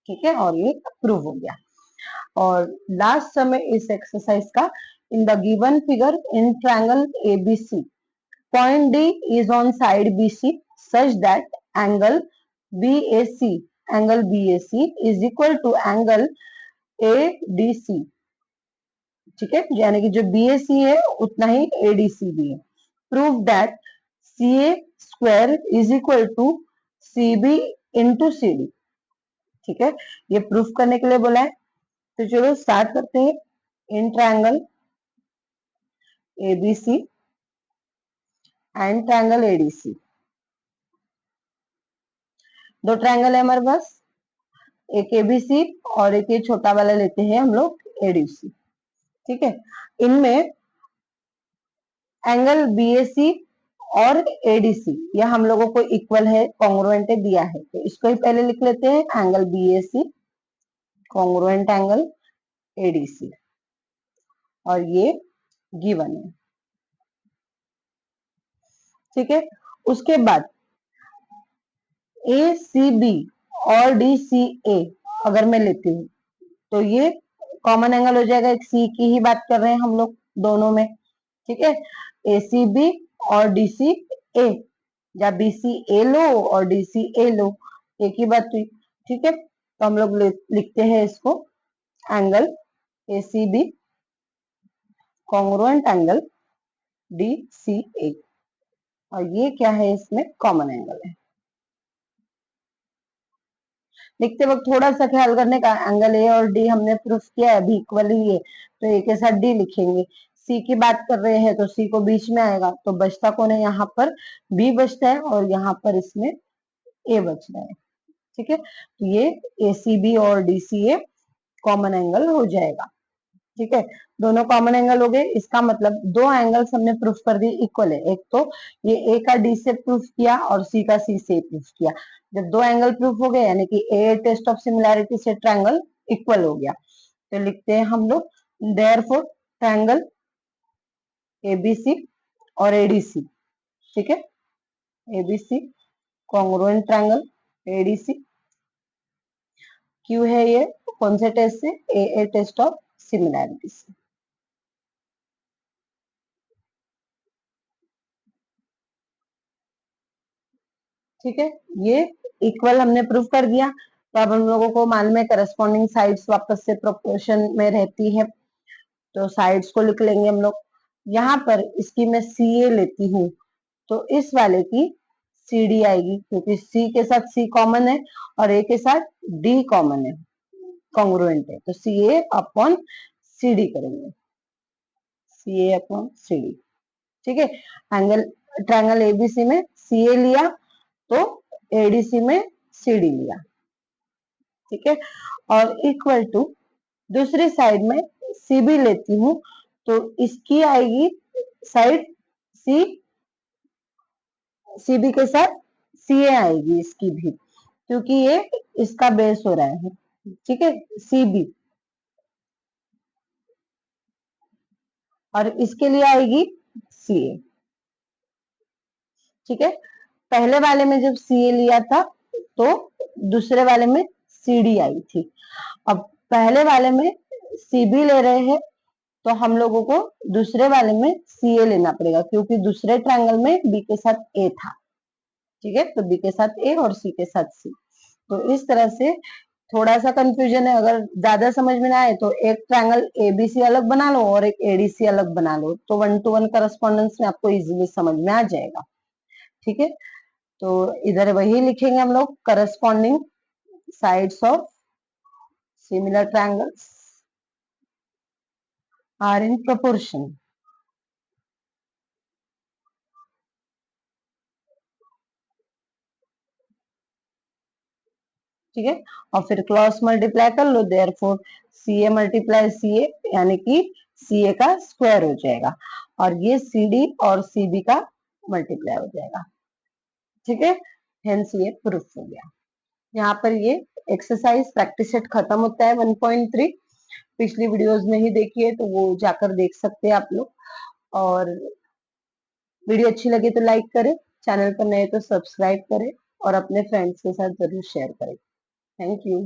ठीक है, और ये प्रूव हो गया। और लास्ट समय इस एक्सरसाइज का, इन the given figure in triangle ABC point D is on side BC such that angle BAC is equal to angle ADC। ठीक है, यानी कि जो BAC है उतना ही ADC भी है। Prove that CA square is equal to CB into CD। ठीक है, ये प्रूफ करने के लिए बोला है, तो चलो स्टार्ट करते हैं। In triangle ABC and triangle ADC, दो ट्रायंगल है हमारे पास, एक एबीसी और एक ये छोटा वाला लेते हैं हम लोग एडीसी। ठीक है, इनमें एंगल बीएसी और एडीसी यह हम लोगों को इक्वल है, कॉन्ग्रुएंट दिया है, तो इसको ही पहले लिख लेते हैं, angle BAC congruent angle ADC, और ये गिवन है। ठीक है, उसके बाद ए सी बी और डी सी ए अगर मैं लेती हूँ तो ये कॉमन एंगल हो जाएगा, एक सी की ही बात कर रहे हैं हम लोग दोनों में। ठीक है, ए सी बी और डी सी ए, या बी सी ए लो और डी सी ए लो, एक ही बात हुई। ठीक है, तो हम लोग लिखते हैं इसको angle A C B congruent angle D C A, और ये क्या है, इसमें कॉमन एंगल है। लिखते वक्त थोड़ा सा ख्याल करने का, एंगल ए और डी हमने प्रूफ किया है अभी इक्वल ही है, तो ए के साथ डी लिखेंगे। सी की बात कर रहे हैं तो सी को बीच में आएगा, तो बचता कौन है, यहाँ पर बी बचता है और यहाँ पर इसमें ए बच रहा है। ठीक है, तो ये ए सी बी और डी सी ए कॉमन एंगल हो जाएगा। ठीक है, दोनों कॉमन एंगल हो गए, इसका मतलब दो एंगल्स हमने प्रूफ कर दिए इक्वल है। एक तो ये ए का डी से प्रूफ किया और सी का सी से प्रूफ किया। जब दो एंगल प्रूफ हो गए यानी कि ए टेस्ट ऑफ सिमिलैरिटी से ट्रायंगल इक्वल हो गया, तो लिखते हैं हम लोग देयरफॉर ट्रायंगल एबीसी और एडीसी। ठीक है, एबीसी कॉन्ग्रुएंट ट्रायंगल एडीसी, क्यों है ये, कौन से टेस्ट से, ए टेस्ट ऑफ सिमिलैरिटी से। ठीक है, ये इक्वल हमने प्रूफ कर दिया, तो अब हम लोगों को मालूम है करस्पॉन्डिंग साइड्स वापस से प्रोपोर्शन में रहती है, तो साइड्स को लिख लेंगे हम लोग। यहाँ पर इसकी मैं सी ए लेती हूँ तो इस वाले की सी डी आएगी, क्योंकि सी के साथ सी कॉमन है और ए के साथ डी कॉमन है, कॉन्ग्रुएंट है, तो सी ए अपॉन सी डी करेंगे, सी ए अपॉन सी डी। ठीक है, एंगल ट्रायंगल एबीसी में सी ए लिया तो एडीसी में सीडी लिया। ठीक है, और इक्वल टू दूसरी साइड में सीबी लेती हूँ तो इसकी आएगी साइड सी, सीबी के साथ सीए आएगी इसकी भी, क्योंकि ये इसका बेस हो रहा है। ठीक है, सीबी, और इसके लिए आएगी सीए। ठीक है, पहले वाले में जब सीए लिया था तो दूसरे वाले में सीडी आई थी, अब पहले वाले में सीबी ले रहे हैं तो हम लोगों को दूसरे वाले में सी ए लेना पड़ेगा, क्योंकि दूसरे ट्रायंगल में बी के साथ ए था। ठीक है, तो बी के साथ ए और सी के साथ सी। तो इस तरह से थोड़ा सा कंफ्यूजन है, अगर ज्यादा समझ में ना आए तो एक ट्रायंगल एबीसी अलग बना लो और एक एडीसी अलग बना लो, तो 1-to-1 करस्पॉन्डेंस में आपको इजीली समझ में आ जाएगा। ठीक है, तो इधर वही लिखेंगे हम लोग, corresponding sides of similar triangles are in proportion. ठीक है, और फिर क्रॉस मल्टीप्लाई कर लो, therefore C A multiply C ए, यानी कि सी ए का स्क्वायर हो जाएगा, और ये सी डी और सी बी का मल्टीप्लाई हो जाएगा। ठीक है, हेंस ये प्रूफ हो गया। यहाँ पर ये एक्सरसाइज प्रैक्टिस सेट खत्म होता है 1.3। पिछली वीडियोस नहीं देखी है तो वो जाकर देख सकते हैं आप लोग, और वीडियो अच्छी लगे तो लाइक करें, चैनल पर नए तो सब्सक्राइब करें, और अपने फ्रेंड्स के साथ जरूर शेयर करें। Thank you.